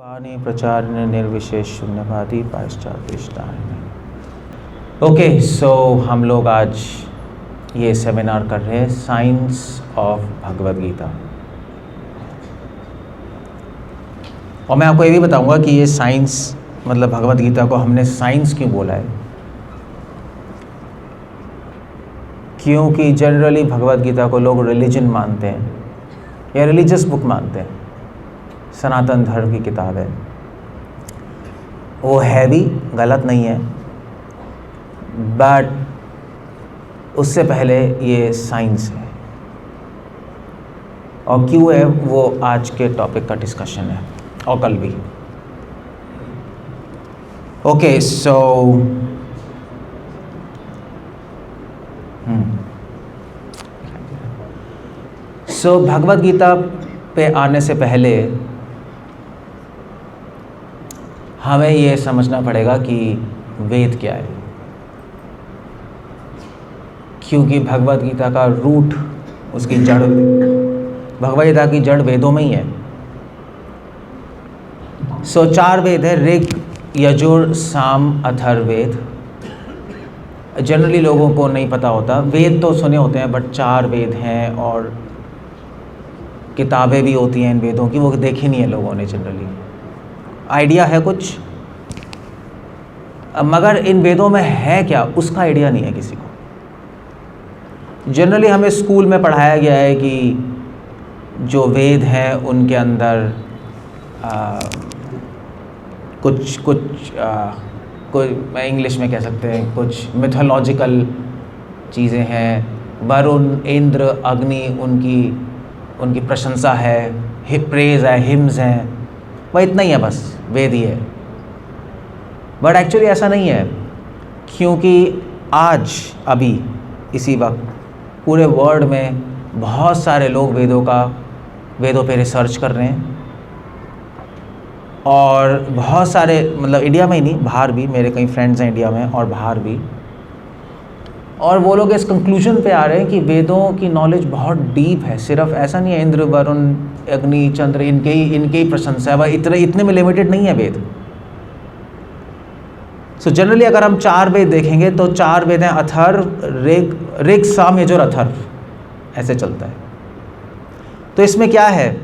वाणी प्रचारण निर्विशेष शून्यवादी पाश्चात्य। ओके, सो हम लोग आज ये सेमिनार कर रहे हैं साइंस ऑफ भगवद गीता। और मैं आपको ये भी बताऊंगा कि ये साइंस मतलब भगवद गीता को हमने साइंस क्यों बोला है। क्योंकि जनरली भगवद गीता को लोग रिलीजन मानते हैं या रिलीजियस बुक मानते हैं, सनातन धर्म की किताब है। वो है भी, गलत नहीं है, बट उससे पहले ये साइंस है। और क्यों है वो आज के टॉपिक का डिस्कशन है और कल भी। ओके, सो भगवद गीता पे आने से पहले हमें ये समझना पड़ेगा कि वेद क्या है, क्योंकि भगवद गीता का रूट, उसकी जड़, भगवद गीता की जड़ वेदों में ही है। सो 4 वेद है, ऋग, यजुर, साम, अथर्ववेद। जनरली लोगों को नहीं पता होता, वेद तो सुने होते हैं बट 4 वेद हैं और किताबें भी होती हैं इन वेदों की, वो देखी नहीं है लोगों ने। जनरली आइडिया है कुछ, मगर इन वेदों में है क्या उसका आइडिया नहीं है किसी को। जनरली हमें स्कूल में पढ़ाया गया है कि जो वेद हैं उनके अंदर कोई इंग्लिश में कह सकते हैं कुछ मिथोलॉजिकल चीज़ें हैं। वरुण, इंद्र, अग्नि, उनकी प्रशंसा है, प्रेज है, हिम्स हैं, वह इतना ही है, बस वेद ही है। बट एक्चुअली ऐसा नहीं है, क्योंकि आज अभी इसी वक्त पूरे वर्ल्ड में बहुत सारे लोग वेदों पे रिसर्च कर रहे हैं। और बहुत सारे, मतलब इंडिया में ही नहीं, बाहर भी, मेरे कई फ्रेंड्स हैं इंडिया में और बाहर भी, और वो लोग इस कंक्लूजन पे आ रहे हैं कि वेदों की नॉलेज बहुत डीप है। सिर्फ ऐसा नहीं है इंद्र, वरुण, अग्नि, चंद्र इनके ही प्रशंसा है, वह इतने में लिमिटेड नहीं है वेद। सो जनरली अगर हम 4 वेद देखेंगे तो 4 वेद हैं अथर्व, ऋग, साम, यजुर, अथर्व, ऐसे चलता है। तो इसमें क्या है,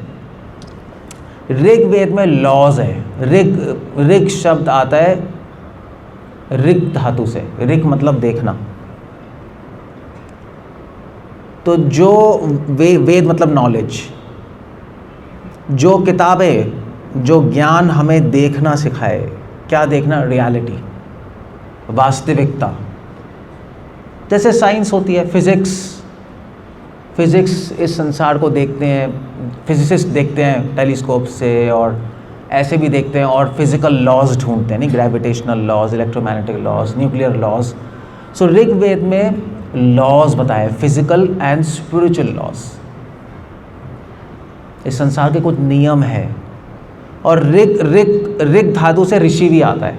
ऋग वेद में लॉज है। ऋग शब्द आता है ऋग धातु से, ऋग मतलब देखना। तो जो वेद मतलब नॉलेज, जो किताबें, जो ज्ञान हमें देखना सिखाए। क्या देखना? रियलिटी, वास्तविकता। जैसे साइंस होती है, फिजिक्स इस संसार को देखते हैं, फिजिसिस्ट देखते हैं टेलीस्कोप से, और ऐसे भी देखते हैं और फिजिकल लॉज ढूंढते हैं, नहीं, gravitational laws, electromagnetic laws, nuclear laws. So Rigveda में लॉज बताए, फिजिकल एंड स्पिरिचुअल लॉज। इस संसार के कुछ नियम है। और ऋग धातु से ऋषि भी आता है।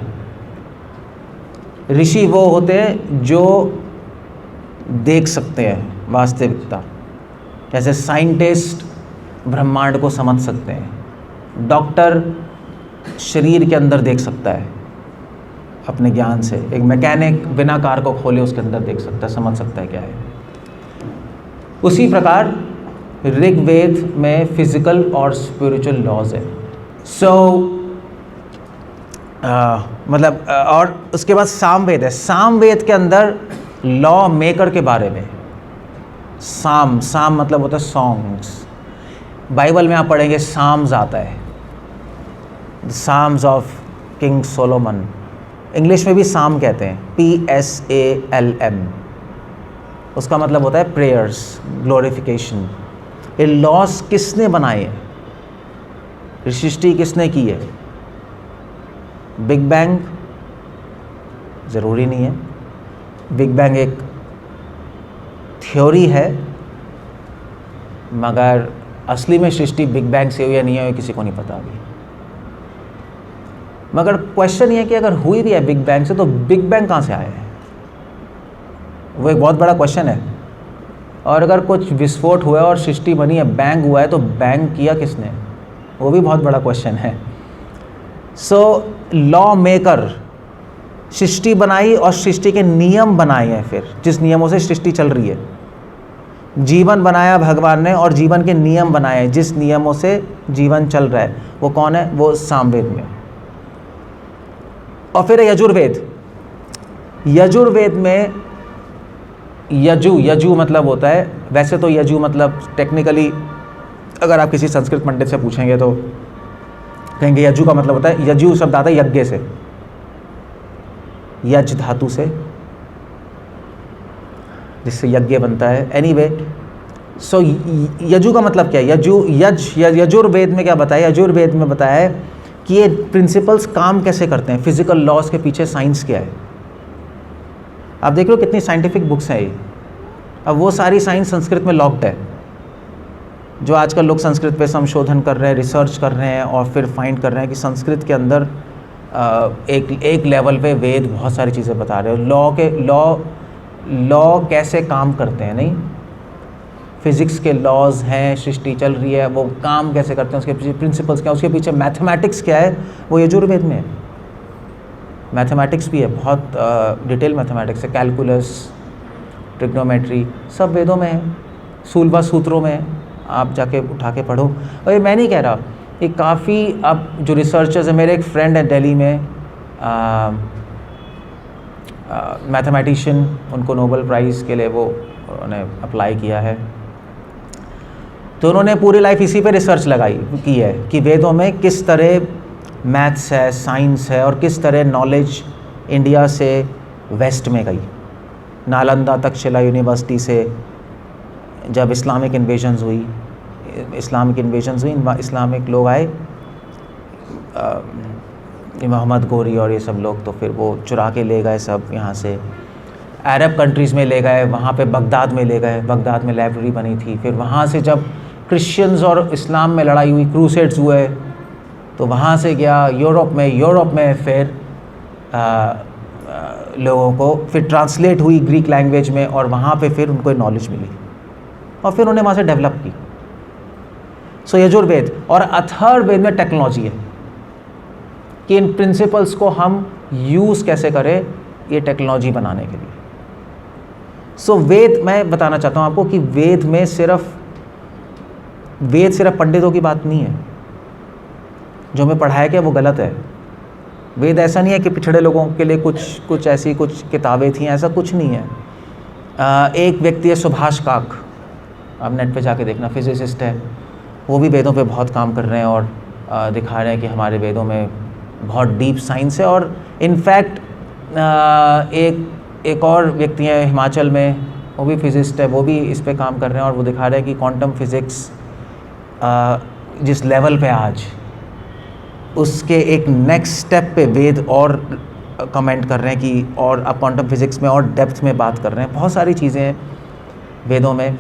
ऋषि वो होते हैं जो देख सकते हैं वास्तविकता। जैसे साइंटिस्ट ब्रह्मांड को समझ सकते हैं, डॉक्टर शरीर के अंदर देख सकता है अपने ज्ञान से, एक मैकेनिक बिना कार को खोले उसके अंदर देख सकता है, समझ सकता है क्या है। उसी प्रकार ऋग्वेद में फिजिकल और स्पिरिचुअल लॉज है। मतलब और उसके बाद सामवेद है। सामवेद के अंदर लॉ मेकर के बारे में। साम मतलब होता है सॉन्ग्स। बाइबल में आप पढ़ेंगे साम्स आता है, psalms of King Solomon. English में भी साम कहते हैं, PSALM। उसका मतलब होता है प्रेयर्स, ग्लोरिफिकेशन। ये लॉस किसने बनाए हैं? सृष्टि किसने की है? Big bang? ज़रूरी नहीं है। बिग बैंग एक थ्योरी है, मगर असली में सृष्टि बिग बैंग से हुई या नहीं हुई किसी को नहीं पता अभी। मगर क्वेश्चन ये है कि अगर हुई भी है बिग बैंग से, तो बिग बैंग कहाँ से आया है? वो एक बहुत बड़ा क्वेश्चन है। और अगर कुछ विस्फोट हुआ है और सृष्टि बनी है, बैंग हुआ है, तो बैंग किया किसने? वो भी बहुत बड़ा क्वेश्चन है। सो लॉ मेकर, सृष्टि बनाई और सृष्टि के नियम बनाए हैं, फिर जिस नियमों से सृष्टि चल रही है। जीवन बनाया भगवान ने और जीवन के नियम बनाए, जिस नियमों से जीवन चल रहा है, वो कौन है? वो सामवेद में। और फिर यजुर्वेद। यजुर्वेद में यजु मतलब होता है, वैसे तो यजु मतलब टेक्निकली अगर आप किसी संस्कृत पंडित से पूछेंगे तो कहेंगे यजु का मतलब होता है, यजु शब्द आता है यज्ञ से, यज धातु से, जिससे यज्ञ बनता है। एनीवे, सो यजु का मतलब क्या है? यजुर्वेद में क्या बताया? यजुर्वेद में बताया है कि ये प्रिंसिपल्स काम कैसे करते हैं, फिजिकल लॉज के पीछे साइंस क्या है। आप देख लो कितनी साइंटिफिक बुक्स हैं ये। अब वो सारी साइंस संस्कृत में लॉक्ड है, जो आजकल लोग संस्कृत पे संशोधन कर रहे हैं, रिसर्च कर रहे हैं और फिर फाइंड कर रहे हैं कि संस्कृत के अंदर एक लेवल पे वेद बहुत सारी चीज़ें बता रहे हो। लॉ कैसे काम करते हैं, नहीं, फिज़िक्स के लॉज हैं, सृष्टि चल रही है, वो काम कैसे करते हैं, उसके पीछे प्रिंसिपल्स क्या है, उसके पीछे मैथमेटिक्स क्या है, वो यजुर्वेद में है। मैथमेटिक्स भी है, बहुत डिटेल मैथमेटिक्स है, कैलकुलस, ट्रिग्नोमेट्री, सब वेदों में है, सूलवा सूत्रों में है, आप जाके उठा के पढ़ो। और ये मैं नहीं कह रहा, ये काफ़ी अब जो रिसर्चर्स हैं, मेरे एक फ्रेंड है दिल्ली में, मैथमेटिशियन, उनको नोबेल प्राइज़ के लिए वो उन्होंने अप्लाई किया है, तो उन्होंने पूरी लाइफ इसी पे रिसर्च की है कि वेदों में किस तरह मैथ्स है, साइंस है और किस तरह नॉलेज इंडिया से वेस्ट में गई। नालंदा तक्षशिला यूनिवर्सिटी से जब इस्लामिक इन्वेजन्स हुई, इस्लामिक लोग आए, मोहम्मद गोरी और ये सब लोग, तो फिर वो चुरा के ले गए सब यहाँ से, अरब कंट्रीज़ में ले गए, वहाँ पे बगदाद में ले गए, बगदाद में लाइब्रेरी बनी थी। फिर वहाँ से जब क्रिश्चियंस और इस्लाम में लड़ाई हुई, क्रूसेड्स हुए, तो वहाँ से गया यूरोप में फिर लोगों को फिर ट्रांसलेट हुई ग्रीक लैंग्वेज में, और वहाँ पे फिर उनको नॉलेज मिली और फिर उन्होंने वहाँ से डेवलप की। सो यजुर्वेद और अथर्ववेद में टेक्नोलॉजी है कि इन प्रिंसिपल्स को हम यूज़ कैसे करें ये टेक्नोलॉजी बनाने के लिए। सो वेद, मैं बताना चाहता हूँ आपको कि वेद सिर्फ पंडितों की बात नहीं है, जो हमें पढ़ाया गया वो गलत है। वेद ऐसा नहीं है कि पिछड़े लोगों के लिए कुछ ऐसी कुछ किताबें थी, ऐसा कुछ नहीं है। एक व्यक्ति है सुभाष काक, आप नेट पे जाके देखना, फिजिसिस्ट है, वो भी वेदों पे बहुत काम कर रहे हैं और दिखा रहे हैं कि हमारे वेदों में बहुत डीप साइंस है। और इनफैक्ट एक और व्यक्ति है हिमाचल में, वो भी फिजिस्ट है, वो भी इस पे काम कर रहे हैं और वो दिखा रहे हैं कि क्वांटम फिज़िक्स जिस लेवल पे आज, उसके एक नेक्स्ट स्टेप पे वेद और कमेंट कर रहे हैं कि और अब क्वांटम फिज़िक्स में और डेप्थ में बात कर रहे हैं। बहुत सारी चीज़ें हैं वेदों में,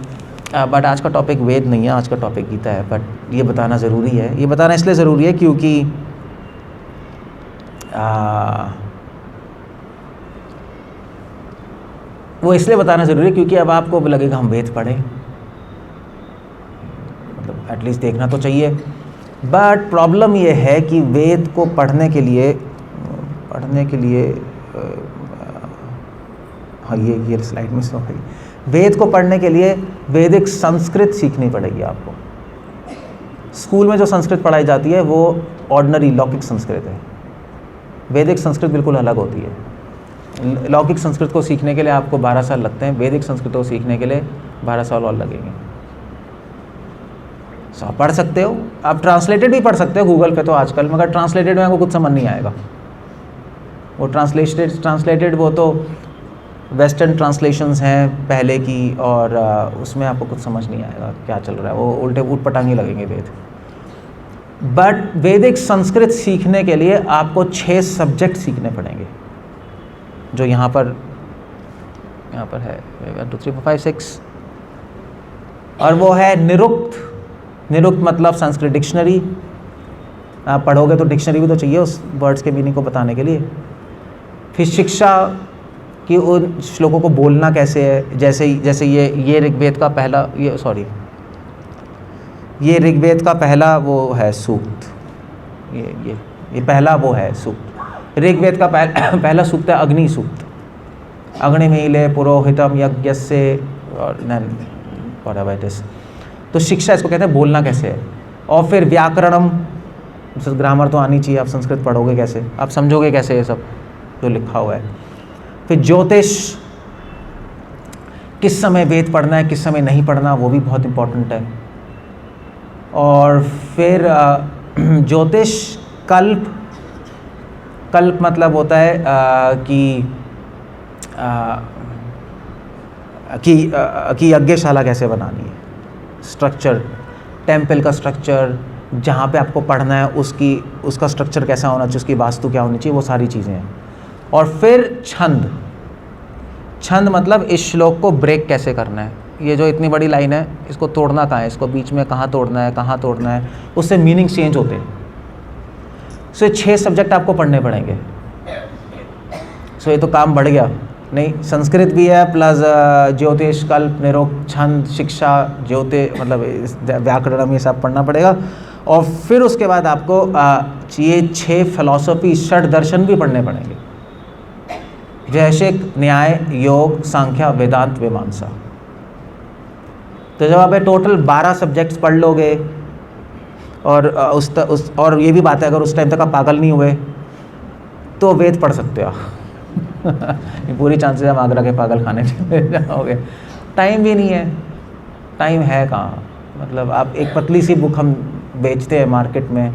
बट आज का टॉपिक वेद नहीं है, आज का टॉपिक गीता है। बट ये बताना ज़रूरी है, ये बताना इसलिए ज़रूरी है क्योंकि वो इसलिए बताना ज़रूरी है क्योंकि अब आपको लगेगा हम वेद पढ़ें, मतलब एटलीस्ट देखना तो चाहिए। बट प्रॉब्लम ये है कि वेद को पढ़ने के लिए हाँ, ये स्लाइड मिस हो गई। वेद को पढ़ने के लिए वैदिक संस्कृत सीखनी पड़ेगी आपको। स्कूल में जो संस्कृत पढ़ाई जाती है वो ऑर्डिनरी लौकिक संस्कृत है, वैदिक संस्कृत बिल्कुल अलग होती है। लौकिक संस्कृत को सीखने के लिए आपको 12 साल लगते हैं, वैदिक संस्कृत को सीखने के लिए 12 साल और लगेंगे। सो आप पढ़ सकते हो, आप ट्रांसलेटेड भी पढ़ सकते हो गूगल पे तो आजकल, मगर ट्रांसलेटेड में आपको कुछ समझ नहीं आएगा। वो ट्रांसलेटेड वो तो वेस्टर्न ट्रांसलेशंस हैं पहले की, और उसमें आपको कुछ समझ नहीं आएगा क्या चल रहा है, वो उल्टे ऊटपटांगी लगेंगे वेद। बट वैदिक संस्कृत सीखने के लिए आपको 6 सब्जेक्ट सीखने पड़ेंगे, जो यहाँ पर है 1 2 3 4 5 6, और वो है निरुक्त मतलब संस्कृत डिक्शनरी। आप पढ़ोगे तो डिक्शनरी भी तो चाहिए उस वर्ड्स के मीनिंग को बताने के लिए। फिर शिक्षा कि उन श्लोकों को बोलना कैसे है, जैसे ये ऋग्वेद का पहला ये ऋग्वेद का पहला वो है सूक्त, ये पहला वो है सूक्त। ऋग्वेद का पहला सूक्त है अग्नि सूक्त। अग्निमीले पुरोहितम यज्ञस्य और तो शिक्षा इसको कहते हैं, बोलना कैसे है। और फिर व्याकरणम, ग्रामर तो आनी चाहिए, आप संस्कृत पढ़ोगे कैसे, आप समझोगे कैसे ये सब जो लिखा हुआ है। फिर ज्योतिष, किस समय वेद पढ़ना है किस समय नहीं पढ़ना, वो भी बहुत इम्पोर्टेंट है। और फिर ज्योतिष कल्प, कल्प मतलब होता है कि यज्ञशाला कैसे बनानी है, स्ट्रक्चर, टेम्पल का स्ट्रक्चर, जहाँ पे आपको पढ़ना है उसका स्ट्रक्चर कैसा होना चाहिए, उसकी वास्तु क्या होनी चाहिए, वो सारी चीज़ें हैं। और फिर छंद, छंद मतलब इस श्लोक को ब्रेक कैसे करना है, ये जो इतनी बड़ी लाइन है इसको तोड़ना कहाँ है, इसको बीच में कहाँ तोड़ना है, कहाँ तोड़ना है, उससे मीनिंग चेंज होते हैं। सो ये 6 सब्जेक्ट आपको पढ़ने पड़ेंगे। सो ये तो काम बढ़ गया। नहीं, संस्कृत भी है प्लस ज्योतिष कल्प निरोग छंद शिक्षा मतलब व्याकरण, ये सब पढ़ना पड़ेगा। और फिर उसके बाद आपको ये 6 फिलॉसफी, षट दर्शन भी पढ़ने पड़ेंगे, वैशेषिक, न्याय, योग, सांख्य, वेदांत, मीमांसा। तो जब आप टोटल 12 सब्जेक्ट्स पढ़ लोगे और और ये भी बात है, अगर उस टाइम तक आप पागल नहीं हुए तो वेद पढ़ सकते हो आप। ये पूरी चांसेस हम आगरा के पागल खाने चले जाओगे। टाइम भी नहीं है, टाइम है कहाँ, मतलब आप एक पतली सी बुक हम बेचते हैं मार्केट में,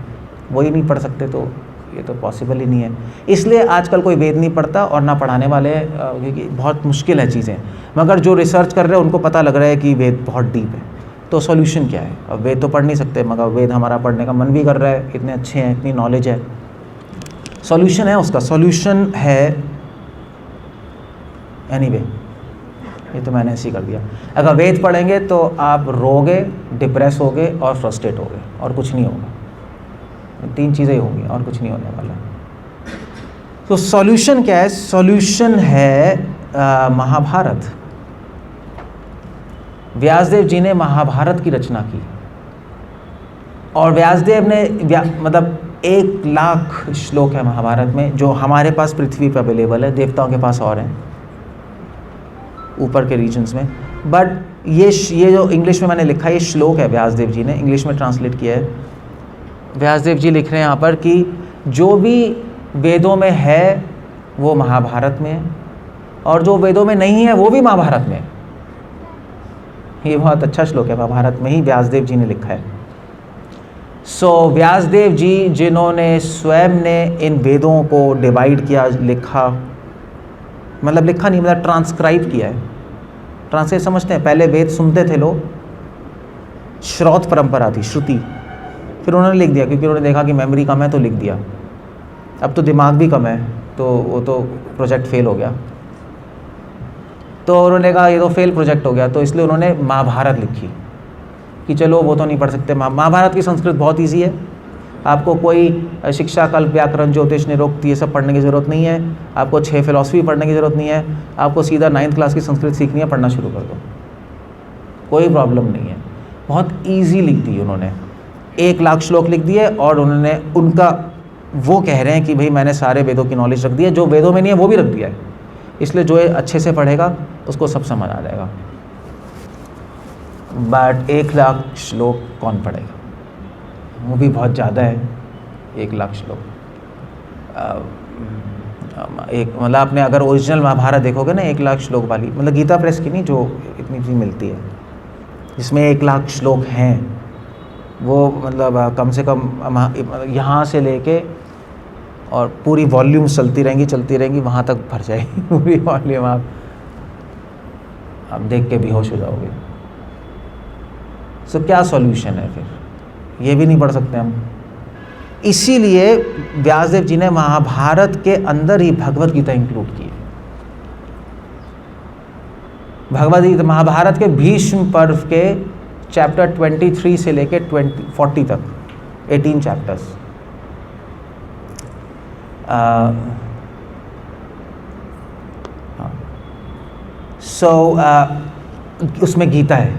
वही नहीं पढ़ सकते, तो ये तो पॉसिबल ही नहीं है। इसलिए आजकल कोई वेद नहीं पढ़ता और ना पढ़ाने वाले, क्योंकि बहुत मुश्किल है चीज़ें। मगर जो रिसर्च कर रहे हैं उनको पता लग रहा है कि वेद बहुत डीप है। तो सॉल्यूशन क्या है? अब वेद तो पढ़ नहीं सकते, मगर वेद हमारा पढ़ने का मन भी कर रहा है, इतने अच्छे हैं, इतनी नॉलेज है। सॉल्यूशन है उसका, सॉल्यूशन है एनीवे, ये तो मैंने ऐसे ही कर दिया। अगर वेद पढ़ेंगे तो आप रोगे, डिप्रेस होगे और फ्रस्ट्रेट होगे, और कुछ नहीं होगा। 3 चीज़ें ही होंगी और कुछ नहीं होने वाला। तो सॉल्यूशन क्या है? सॉल्यूशन है महाभारत। व्यासदेव जी ने महाभारत की रचना की, और व्यासदेव ने मतलब 1 लाख श्लोक है महाभारत में, जो हमारे पास पृथ्वी पर अवेलेबल है, देवताओं के पास और हैं ऊपर के रीजन्स में। बट ये जो इंग्लिश में मैंने लिखा है, ये श्लोक है व्यासदेव जी ने इंग्लिश में ट्रांसलेट किया है। व्यासदेव जी लिख रहे हैं यहाँ पर कि जो भी वेदों में है वो महाभारत में है, और जो वेदों में नहीं है वो भी महाभारत में है। ये बहुत अच्छा श्लोक है, महाभारत में ही व्यासदेव जी ने लिखा है। सो व्यासदेव जी जिन्होंने स्वयं ने इन वेदों को डिवाइड किया, लिखा, मतलब लिखा नहीं, मतलब ट्रांसक्राइब किया है। ट्रांसलेट समझते हैं? पहले वेद सुनते थे लोग, श्रौत परंपरा थी, श्रुति, फिर उन्होंने लिख दिया, क्योंकि उन्होंने देखा कि मेमोरी कम है तो लिख दिया। अब तो दिमाग भी कम है, तो वो तो प्रोजेक्ट फेल हो गया, तो उन्होंने कहा ये तो फेल प्रोजेक्ट हो गया, तो इसलिए उन्होंने महाभारत लिखी कि चलो वो तो नहीं पढ़ सकते। महाभारत की संस्कृत बहुत ईजी है, आपको कोई शिक्षा कल्प व्याकरण ज्योतिष निरोक्त ये सब पढ़ने की ज़रूरत नहीं है, आपको 6 फिलॉसफी पढ़ने की ज़रूरत नहीं है, आपको सीधा 9th क्लास की संस्कृत सीखनी है, पढ़ना शुरू कर दो, कोई प्रॉब्लम नहीं है। बहुत ईजी लिख दी उन्होंने, 1 लाख श्लोक लिख दिए, और उन्होंने उनका वो कह रहे हैं कि भाई मैंने सारे वेदों की नॉलेज रख दी है, जो वेदों में नहीं है वो भी रख दिया है, इसलिए जो अच्छे से पढ़ेगा उसको सब समझ आ जाएगा। बट 1 लाख श्लोक कौन पढ़ेगा? वो भी बहुत ज़्यादा है 1 लाख श्लोक। एक मतलब आपने अगर ओरिजिनल महाभारत देखोगे ना 1 लाख श्लोक वाली, मतलब गीता प्रेस की नहीं, जो इतनी सी मिलती है जिसमें 1 लाख श्लोक हैं, वो मतलब कम से कम यहाँ से लेके और पूरी वॉल्यूम चलती रहेंगी वहाँ तक भर जाएगी पूरी वॉल्यूम। आप देख के बेहोश हो जाओगे। सो क्या सॉल्यूशन है फिर? ये भी नहीं पढ़ सकते हम। इसीलिए व्यासदेव जी ने महाभारत के अंदर ही भगवत गीता इंक्लूड की। भगवत गीता महाभारत के भीष्म पर्व के चैप्टर 23 से लेके 40 तक 18 चैप्टर्स। उसमें गीता है,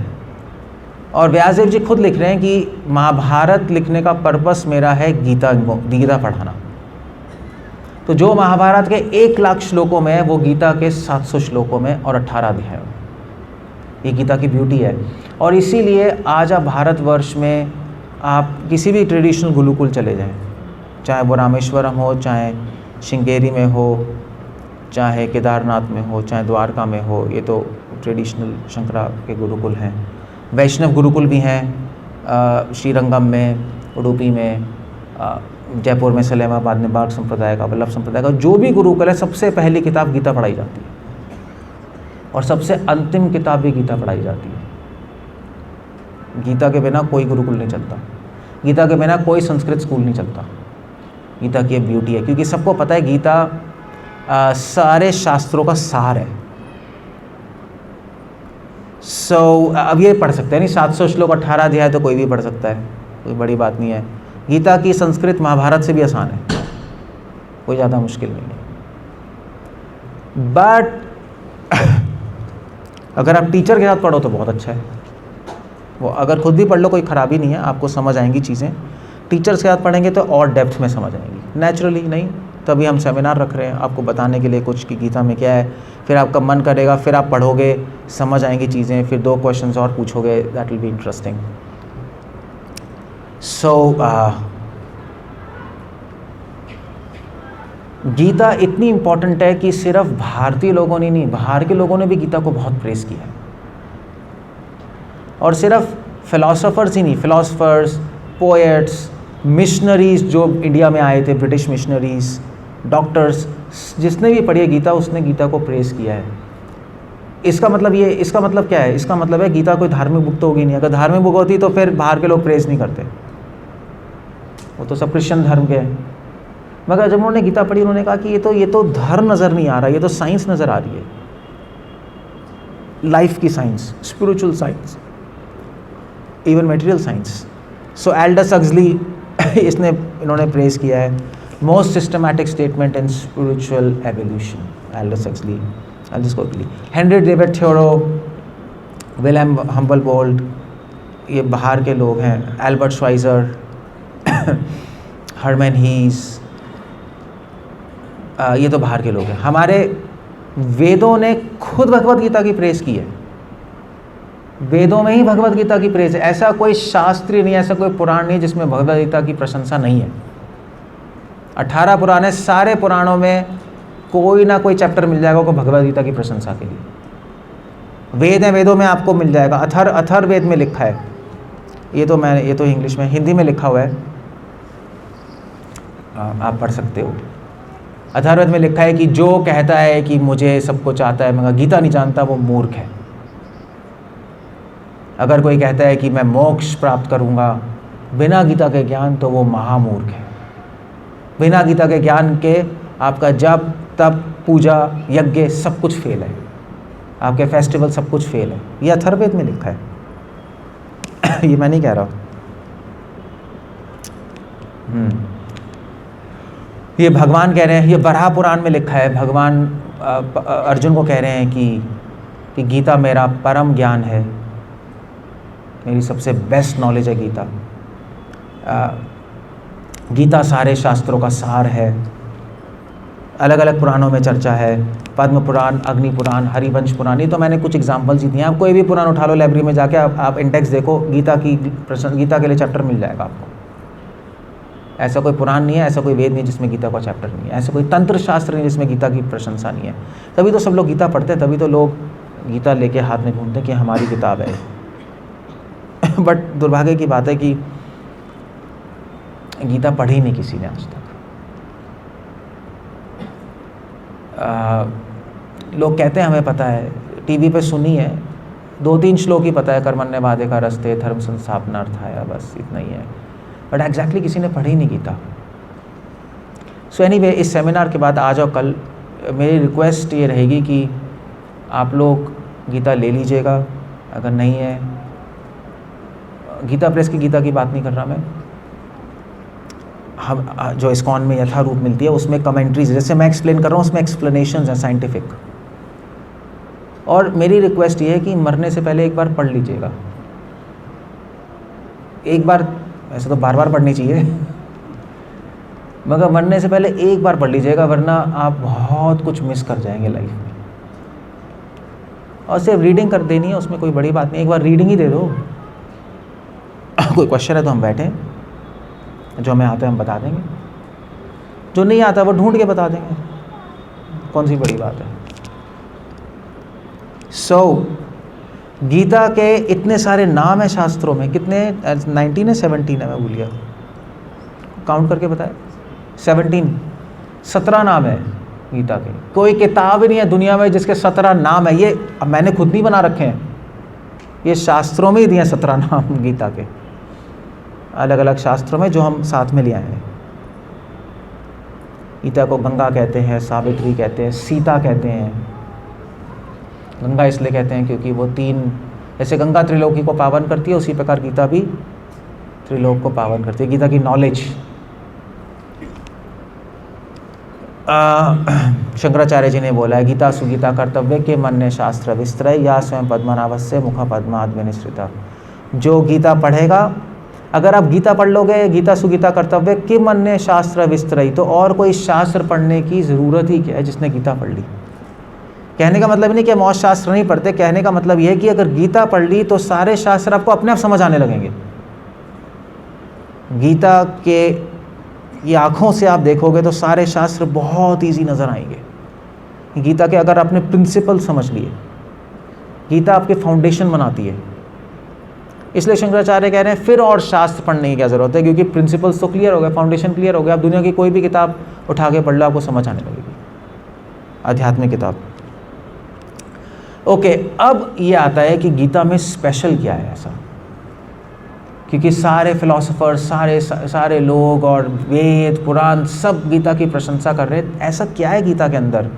और व्यासदेव जी खुद लिख रहे हैं कि महाभारत लिखने का पर्पस मेरा है गीता पढ़ाना। तो जो महाभारत के 1,00,000 श्लोकों में है वो गीता के 700 श्लोकों में और 18 अध्यायों में। ये गीता की ब्यूटी है। और इसीलिए आज आप भारतवर्ष में आप किसी भी ट्रेडिशनल गुरुकुल चले जाएं, चाहे वो रामेश्वरम हो, चाहे श्रृंगेरी में हो, चाहे केदारनाथ में हो, चाहे द्वारका में हो, ये तो ट्रेडिशनल शंकरा के गुरुकुल हैं। वैष्णव गुरुकुल भी हैं श्रीरंगम में, उडुपी में, जयपुर में सलेमाबाद में बाग संप्रदाय का, वल्लभ संप्रदाय का। जो भी गुरुकुल है सबसे पहली किताब गीता पढ़ाई जाती है और सबसे अंतिम किताब भी गीता पढ़ाई जाती है। गीता के बिना कोई गुरुकुल नहीं चलता, गीता के बिना कोई संस्कृत स्कूल नहीं चलता। गीता की ब्यूटी है क्योंकि सबको पता है गीता सारे शास्त्रों का सार है। अब ये पढ़ सकते हैं नहीं, 700 श्लोक 18 अध्याय तो कोई भी पढ़ सकता है, कोई बड़ी बात नहीं है। गीता की संस्कृत महाभारत से भी आसान है, कोई ज़्यादा मुश्किल नहीं है। बट अगर आप टीचर के साथ पढ़ो तो बहुत अच्छा है। वो अगर खुद भी पढ़ लो कोई ख़राबी नहीं है, आपको समझ आएंगी चीज़ें। टीचर्स के साथ पढ़ेंगे तो और डेप्थ में समझ आएंगी, नेचुरली नहीं। तभी हम सेमिनार रख रहे हैं आपको बताने के लिए कुछ कि गीता में क्या है। फिर आपका मन करेगा, फिर आप पढ़ोगे, समझ आएंगी चीज़ें, फिर 2 क्वेश्चंस और पूछोगे, that will be interesting. Gita इतनी इम्पॉर्टेंट है कि सिर्फ भारतीय लोगों ने नहीं, बाहर के लोगों ने भी गीता को बहुत प्रेस किया है। और सिर्फ फिलोसोफर्स ही नहीं, फिलोसोफर्स, पोएट्स, मिशनरीज जो इंडिया में आए थे, ब्रिटिश मिशनरीज, डॉक्टर्स, जिसने भी पढ़ी है गीता उसने गीता को प्रेस किया है। इसका मतलब क्या है? इसका मतलब है गीता कोई धार्मिक बुक तो होगी नहीं। अगर धार्मिक बुक होती तो फिर बाहर के लोग प्रेस नहीं करते, वो तो सब क्रिश्चियन धर्म के हैं। मगर जब उन्होंने गीता पढ़ी उन्होंने कहा कि ये तो धर्म नज़र नहीं आ रहा, ये तो साइंस नज़र आ रही है, लाइफ की science, spiritual science, even material science. So Aldous Huxley इन्होंने प्रेस किया है, most systematic statement in spiritual evolution, Aldous Huxley, Aldous Coakley, Henry David Thoreau, William Humboldt, ये बाहर के लोग हैं, एल्बर्ट श्वाइजर, हरमैन हीस, ये तो बाहर के लोग हैं। हमारे वेदों ने खुद भगवत गीता की प्रेस की है, वेदों में ही भगवत गीता की प्रेस है। ऐसा कोई शास्त्र नहीं, ऐसा कोई पुराण नहीं जिसमें भगवत गीता की प्रशंसा नहीं है। 18 पुराण है, सारे पुराणों में कोई ना कोई चैप्टर मिल जाएगा को भगवत गीता की प्रशंसा के लिए। वेद है, वेदों में आपको मिल जाएगा। अथर्ववेद में लिखा है, ये तो इंग्लिश में, हिंदी में लिखा हुआ है, आप पढ़ सकते हो। अथर्ववेद में लिखा है कि जो कहता है कि मुझे सब कुछ आता है मगर गीता नहीं जानता वो मूर्ख है। अगर कोई कहता है कि मैं मोक्ष प्राप्त करूंगा बिना गीता के ज्ञान तो वो महामूर्ख है। बिना गीता के ज्ञान के आपका जप, तप, पूजा, यज्ञ सब कुछ फेल है, आपके फेस्टिवल सब कुछ फेल है। ये अथर्ववेद में लिखा है ये मैं नहीं कह रहा। ये भगवान कह रहे हैं, ये बराह पुराण में लिखा है, भगवान अर्जुन को कह रहे हैं कि गीता मेरा परम ज्ञान है, मेरी सबसे बेस्ट नॉलेज है गीता। गीता सारे शास्त्रों का सार है। अलग अलग पुराणों में चर्चा है, पद्म पुराण, अग्नि पुराण, हरिवंश पुराण। ये तो मैंने कुछ एग्जाम्पल्स ही दिए। आप कोई भी पुराण उठा लो, लाइब्रेरी में जाके आप इंडेक्स देखो, गीता के लिए चैप्टर मिल जाएगा आपको। ऐसा कोई पुराण नहीं है, ऐसा कोई वेद नहीं जिसमें गीता का चैप्टर नहीं है, ऐसा कोई तंत्र शास्त्र नहीं जिसमें गीता की प्रशंसा नहीं है। तभी तो सब लोग गीता पढ़ते हैं, तभी तो लोग गीता लेके हाथ में घूमते हैं कि हमारी किताब है बट दुर्भाग्य की बात है कि गीता पढ़ी नहीं किसी ने आज तक। लोग कहते हैं हमें पता है, टीवी पे सुनी है, 2-3 श्लोक ही पता है, कर्मण्यवादे का रस्ते, धर्म संस्थापनार्थाय, बस इतना ही है। बट एग्जैक्टली किसी ने पढ़ी नहीं गीता। सो एनीवे, इस सेमिनार के बाद आज और कल मेरी रिक्वेस्ट ये रहेगी कि आप लोग गीता ले लीजिएगा। अगर नहीं है, गीता प्रेस की गीता की बात नहीं कर रहा मैं, हम जो इस्कॉन में यथारूप मिलती है उसमें कमेंट्रीज, जैसे मैं एक्सप्लेन कर रहा हूँ उसमें एक्सप्लेनेशंस हैं साइंटिफिक। और मेरी रिक्वेस्ट ये है कि मरने से पहले एक बार पढ़ लीजिएगा, एक बार, वैसे तो बार बार पढ़नी चाहिए, मगर मरने से पहले एक बार पढ़ लीजिएगा, वरना आप बहुत कुछ मिस कर जाएंगे लाइफ में। और सिर्फ रीडिंग कर देनी है, उसमें कोई बड़ी बात नहीं, एक बार रीडिंग ही दे दो। कोई क्वेश्चन है तो हम बैठे, जो हमें आता है हम बता देंगे, जो नहीं आता वो ढूंढ के बता देंगे, कौन सी बड़ी बात है। गीता के इतने सारे नाम हैं शास्त्रों में, कितने 19 है 17 है, मैं भूल गया, काउंट करके बताए, 17 नाम है गीता के। कोई किताब ही नहीं है दुनिया में जिसके 17 नाम है। ये अब मैंने खुद नहीं बना रखे हैं, ये शास्त्रों में ही दिए 17 नाम गीता के, अलग अलग शास्त्रों में, जो हम साथ में ले आए हैं। गीता को गंगा कहते हैं, सावित्री कहते हैं, सीता कहते हैं। गंगा इसलिए कहते हैं क्योंकि वो 3, जैसे गंगा त्रिलोकी को पावन करती है, उसी प्रकार गीता भी त्रिलोक को पावन करती है। गीता की नॉलेज, शंकराचार्य जी ने बोला है, गीता सुगीता कर्तव्य के मन्य शास्त्र विस्तरय, या स्वयं पद्मनाभस्य मुख पद्माद विनिसृता। जो गीता पढ़ेगा, अगर आप गीता पढ़ लोगे, गीता सुगीता कर्तव्य कि मन्य शास्त्र विस्तरय, तो और कोई शास्त्र पढ़ने की ज़रूरत ही क्या है जिसने गीता पढ़ ली। कहने का मतलब नहीं कि हम और शास्त्र नहीं पढ़ते, कहने का मतलब यह है कि अगर गीता पढ़ ली तो सारे शास्त्र आपको अपने आप समझ आने लगेंगे। गीता के ये आँखों से आप देखोगे तो सारे शास्त्र बहुत ईजी नज़र आएंगे। गीता के अगर आपने प्रिंसिपल समझ लिए, गीता आपके फाउंडेशन बनाती है। इसलिए शंकराचार्य कह रहे हैं फिर और शास्त्र पढ़ने की क्या ज़रूरत है, क्योंकि प्रिंसिपल्स तो क्लियर हो गए, फाउंडेशन क्लियर हो गया। आप दुनिया की कोई भी किताब उठा के पढ़ लो, आपको समझ आने लगेगी, आध्यात्मिक किताब। ओके, अब ये आता है कि गीता में स्पेशल क्या है ऐसा, क्योंकि सारे फिलोसोफर्स, सारे लोग और वेद पुराण सब गीता की प्रशंसा कर रहे हैं। ऐसा क्या है गीता के अंदर?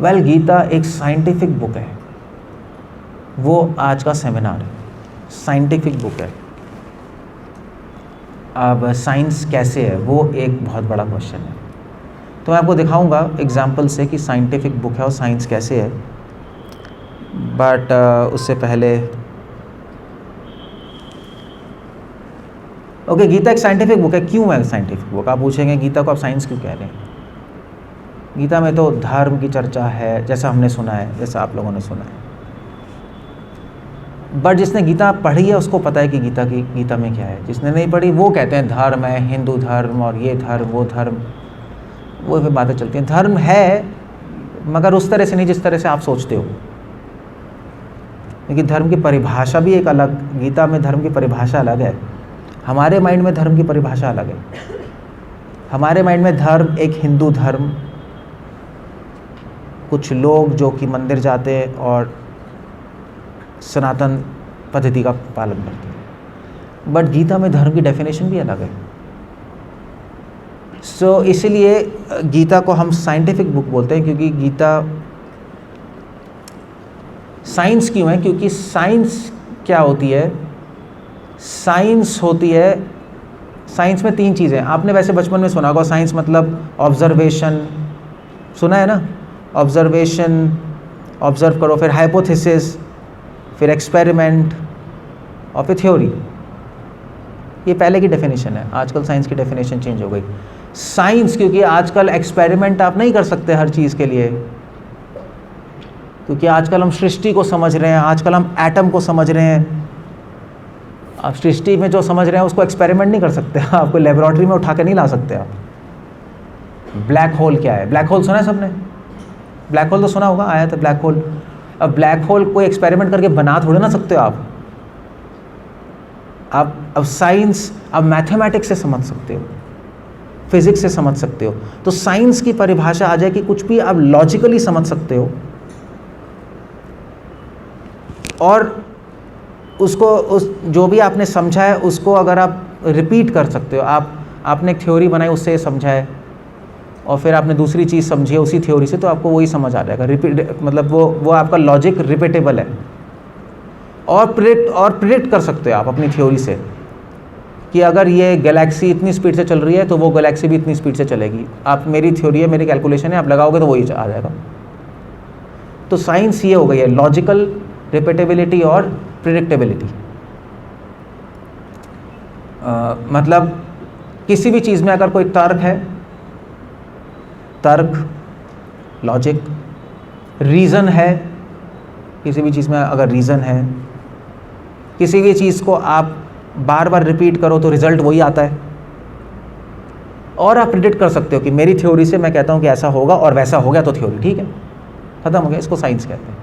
वेल, गीता एक साइंटिफिक बुक है, वो आज का सेमिनार है, साइंटिफिक बुक है। अब साइंस कैसे है, वो एक बहुत बड़ा क्वेश्चन है। तो मैं आपको दिखाऊंगा एग्जाम्पल से कि साइंटिफिक बुक है और साइंस कैसे है। बट उससे पहले ओके, गीता एक साइंटिफिक बुक है। क्यों है साइंटिफिक बुक? आप पूछेंगे गीता को आप साइंस क्यों कह रहे हैं? गीता में तो धर्म की चर्चा है, जैसा हमने सुना है, जैसा आप लोगों ने सुना है। बट जिसने गीता पढ़ी है उसको पता है कि गीता में क्या है। जिसने नहीं पढ़ी वो कहते हैं धर्म है, हिंदू धर्म और ये धर्म वो धर्म, वो फिर बातें चलती हैं। धर्म है मगर उस तरह से नहीं जिस तरह से आप सोचते हो, क्योंकि धर्म की परिभाषा भी एक अलग, गीता में धर्म की परिभाषा अलग है, हमारे माइंड में धर्म की परिभाषा अलग है। हमारे माइंड में धर्म एक हिंदू धर्म, कुछ लोग जो कि मंदिर जाते हैं और सनातन पद्धति का पालन करते हैं। बट गीता में धर्म की डेफिनेशन भी अलग है। सो इसलिए गीता को हम साइंटिफिक बुक बोलते हैं, क्योंकि गीता साइंस क्यों है? क्योंकि साइंस क्या होती है? साइंस होती है, साइंस में 3 चीज़ें। आपने वैसे बचपन में सुना होगा, साइंस मतलब ऑब्जर्वेशन, सुना है ना? ऑब्जर्वेशन, ऑब्जर्व करो, फिर हाइपोथेसिस, फिर एक्सपेरिमेंट और फिर थ्योरी। ये पहले की डेफिनेशन है, आजकल साइंस की डेफिनेशन चेंज हो गई। साइंस क्योंकि आजकल एक्सपेरिमेंट आप नहीं कर सकते हर चीज़ के लिए, क्योंकि आजकल हम सृष्टि को समझ रहे हैं, आजकल हम एटम को समझ रहे हैं। आप सृष्टि में जो समझ रहे हैं उसको एक्सपेरिमेंट नहीं कर सकते, आपको लेबोरेटरी में उठा के नहीं ला सकते आप। ब्लैक होल क्या है? ब्लैक होल सुना है सबने? ब्लैक होल तो सुना होगा, आया था ब्लैक होल। अब ब्लैक होल कोई एक्सपेरिमेंट करके बना थोड़े ना सकते हो आप। अब साइंस, अब मैथमेटिक्स से समझ सकते हो, फिजिक्स से समझ सकते हो। तो साइंस की परिभाषा आ जाए कि कुछ भी आप लॉजिकली समझ सकते हो और उसको जो भी आपने समझा है उसको अगर आप रिपीट कर सकते हो। आपने एक थ्योरी बनाई, उससे समझा है, और फिर आपने दूसरी चीज़ समझी है उसी थ्योरी से, तो आपको वही समझ आ जाएगा। रिपीट मतलब वो आपका लॉजिक रिपीटेबल है। और प्रिडिक्ट कर सकते हो आप अपनी थ्योरी से कि अगर ये गैलेक्सी इतनी स्पीड से चल रही है तो वो गैलेक्सी भी इतनी स्पीड से चलेगी। आप, मेरी थ्योरी है, मेरी कैलकुलेशन है, आप लगाओगे तो वही आ जाएगा। तो साइंस ये हो गई है, लॉजिकल, रिपीटेबिलिटी और प्रिडिक्टेबिलिटी। मतलब किसी भी चीज़ में अगर कोई तर्क है, तर्क, लॉजिक, रीज़न है, किसी भी चीज़ में अगर रीज़न है, किसी भी चीज़ को आप बार बार रिपीट करो तो रिज़ल्ट वही आता है, और आप प्रिडिक्ट कर सकते हो कि मेरी थ्योरी से मैं कहता हूँ कि ऐसा होगा और वैसा हो गया तो थ्योरी ठीक है, ख़त्म हो गया, इसको साइंस कहते हैं।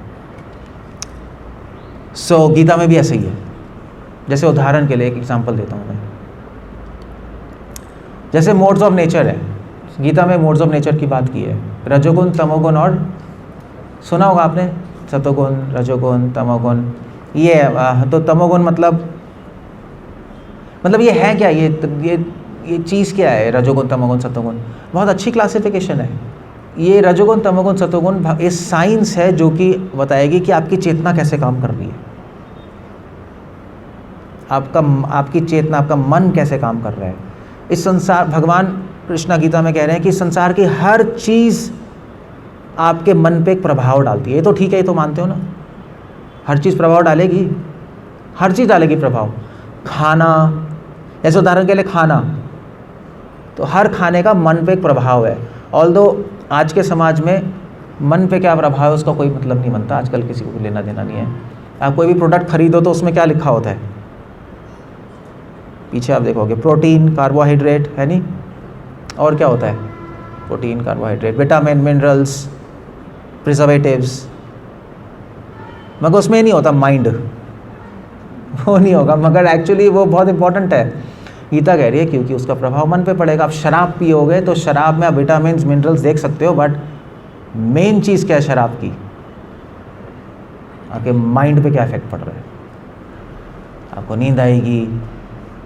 सो गीता में भी ऐसा ही है। जैसे उदाहरण के लिए एक एग्जांपल देता हूँ मैं, जैसे मोड्स ऑफ नेचर है, गीता में मोड्स ऑफ नेचर की बात की है, रजोगुण, तमोगुण और सुना होगा आपने, सतोगुण, रजोगुण, तमोगुण। ये तो तमोगुण मतलब ये है क्या, ये चीज़ क्या है, रजोगुण, तमोगुण, सतोगुण? बहुत अच्छी क्लासिफिकेशन है ये। रजोगुण, तमोगुण, सतोगुण ये साइंस है जो कि बताएगी कि आपकी चेतना कैसे काम कर रही है, आपकी चेतना, आपका मन कैसे काम कर रहा है। इस संसार, भगवान कृष्णा गीता में कह रहे हैं कि संसार की हर चीज़ आपके मन पे एक प्रभाव डालती है। ये तो ठीक है, ये तो मानते हो ना, हर चीज़ प्रभाव डालेगी, हर चीज़ डालेगी प्रभाव। खाना, जैसे उदाहरण के लिए खाना, तो हर खाने का मन पे एक प्रभाव है। ऑल्दो आज के समाज में मन पे क्या प्रभाव है उसका कोई मतलब नहीं बनता, आजकल किसी को लेना देना नहीं है। आप कोई भी प्रोडक्ट खरीदो तो उसमें क्या लिखा होता है, पीछे आप देखोगे प्रोटीन, कार्बोहाइड्रेट, है नहीं, और क्या होता है, protein, carbohydrate, vitamin, minerals, preservatives, मगर उसमें नहीं होता माइंड, वो नहीं होगा, मगर एक्चुअली वो बहुत इंपॉर्टेंट है। गीता कह रही है क्योंकि उसका प्रभाव मन पे पड़ेगा। आप शराब पियोगे तो शराब में आप विटामिन, मिनरल्स देख सकते हो, बट मेन चीज़ क्या है शराब की, आपके माइंड पे क्या इफेक्ट पड़ रहा है। आपको नींद आएगी,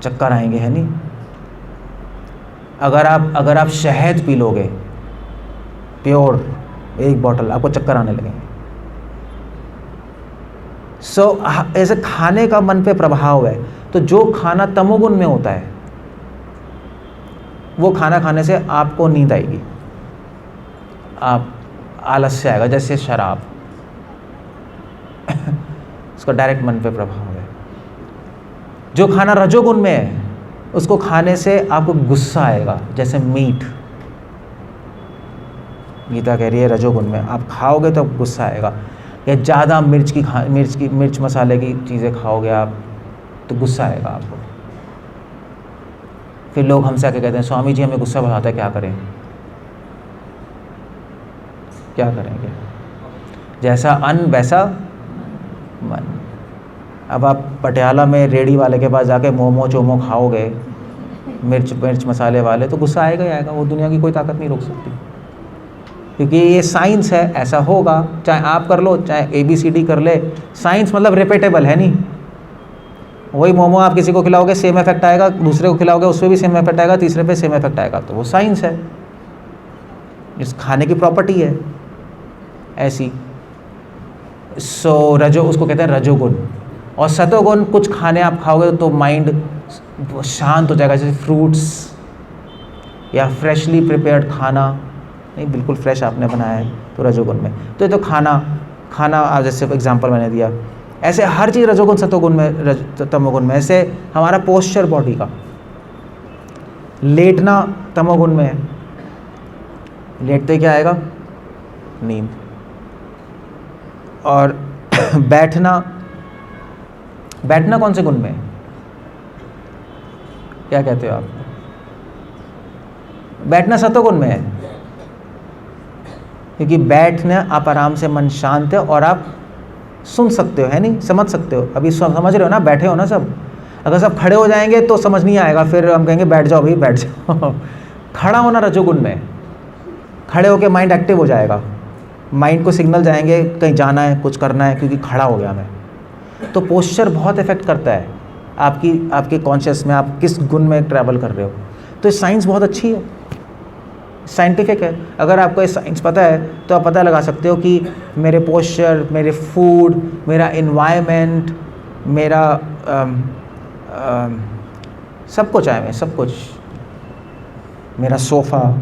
चक्कर आएंगे, है नहीं। अगर आप शहद पी लोगे प्योर, एक बॉटल, आपको चक्कर आने लगेंगे। ऐसे खाने का मन पे प्रभाव है। तो जो खाना तमोगुण में होता है वो खाना खाने से आपको नींद आएगी, आप आलस्य आएगा, जैसे शराब उसका डायरेक्ट मन पे प्रभाव है। जो खाना रजोगुण में है उसको खाने से आपको गुस्सा आएगा, जैसे मीट, गीता कह रही है रजोगुण में आप खाओगे तो गुस्सा आएगा। या ज़्यादा मिर्च मसाले की चीज़ें खाओगे आप तो गुस्सा आएगा आपको। फिर लोग हमसे आके कहते हैं स्वामी जी हमें गुस्सा बढ़ाता है, क्या करें, क्या करेंगे, जैसा अन्न वैसा मन। अब आप पटियाला में रेडी वाले के पास जाके मोमो चोमो खाओगे मिर्च मसाले वाले, तो गुस्सा आएगा ही आएगा, वो दुनिया की कोई ताकत नहीं रोक सकती, क्योंकि ये साइंस है, ऐसा होगा। चाहे आप कर लो, चाहे ABCD कर ले, साइंस मतलब रिपीटेबल है नहीं। वही मोमो आप किसी को खिलाओगे सेम इफेक्ट आएगा, दूसरे को खिलाओगे उस पर भी सेम इफेक्ट आएगा, तीसरे पे सेम इफेक्ट आएगा, तो वो साइंस है, इस खाने की प्रॉपर्टी है ऐसी। उसको कहते हैं रजोगुण। और सतोगुण, कुछ खाने आप खाओगे तो माइंड शांत हो जाएगा, जैसे फ्रूट्स या फ्रेशली प्रिपेयर्ड खाना, नहीं बिल्कुल फ्रेश आपने बनाया है तो रजोगुण में। तो ये तो खाना जैसे एग्जांपल मैंने दिया, ऐसे हर चीज़ रजोगुण सतोगुण में, तमोगुण में। ऐसे हमारा पोस्चर बॉडी का, लेटना तमोगुण में है, लेटते क्या आएगा, नींद। और बैठना कौन से गुण में है, क्या कहते हो आप, बैठना सतोगुण में है, क्योंकि बैठने आप आराम से, मन शांत है और आप सुन सकते हो, है नहीं, समझ सकते हो। अभी समझ रहे हो ना, बैठे हो ना सब। अगर सब खड़े हो जाएंगे तो समझ नहीं आएगा, फिर हम कहेंगे बैठ जाओ भाई बैठ जाओ। खड़ा होना रजोगुण में, खड़े होके माइंड एक्टिव हो जाएगा, माइंड को सिग्नल जाएंगे कहीं जाना है, कुछ करना है, क्योंकि खड़ा हो गया मैं। तो पोस्चर बहुत इफेक्ट करता है आपके कॉन्शियस में, आप किस गुण में ट्रैवल कर रहे हो। तो साइंस बहुत अच्छी है, साइंटिफिक है। अगर आपको ये साइंस पता है तो आप पता लगा सकते हो कि मेरे पोस्चर, मेरे फूड, मेरा इन्वायरमेंट, मेरा सब कुछ है, सब कुछ, मेरा सोफ़ा,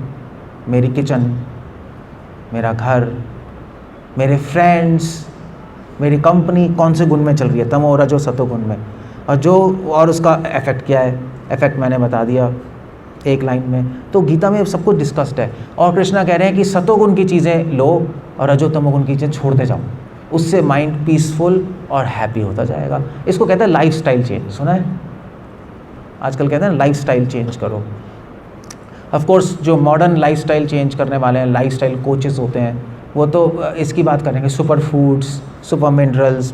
मेरी किचन, मेरा घर, मेरे फ्रेंड्स, मेरी कंपनी कौन से गुण में चल रही है, तमो रजो सतो गुण में, और उसका इफेक्ट क्या है, इफेक्ट मैंने बता दिया एक लाइन में। तो गीता में सब कुछ डिस्कस्ड है, और कृष्णा कह रहे हैं कि सतोगुण की चीज़ें लो और रजोतमोगुण की चीज़ें छोड़ते जाओ, उससे माइंड पीसफुल और हैप्पी होता जाएगा। इसको कहते हैं लाइफस्टाइल चेंज। सुना है? आजकल कहते हैं लाइफस्टाइल चेंज करो। ऑफ कोर्स जो मॉडर्न लाइफस्टाइल चेंज करने वाले हैं, लाइफस्टाइल कोचेस होते हैं, वो तो इसकी बात करेंगे, super foods, super minerals,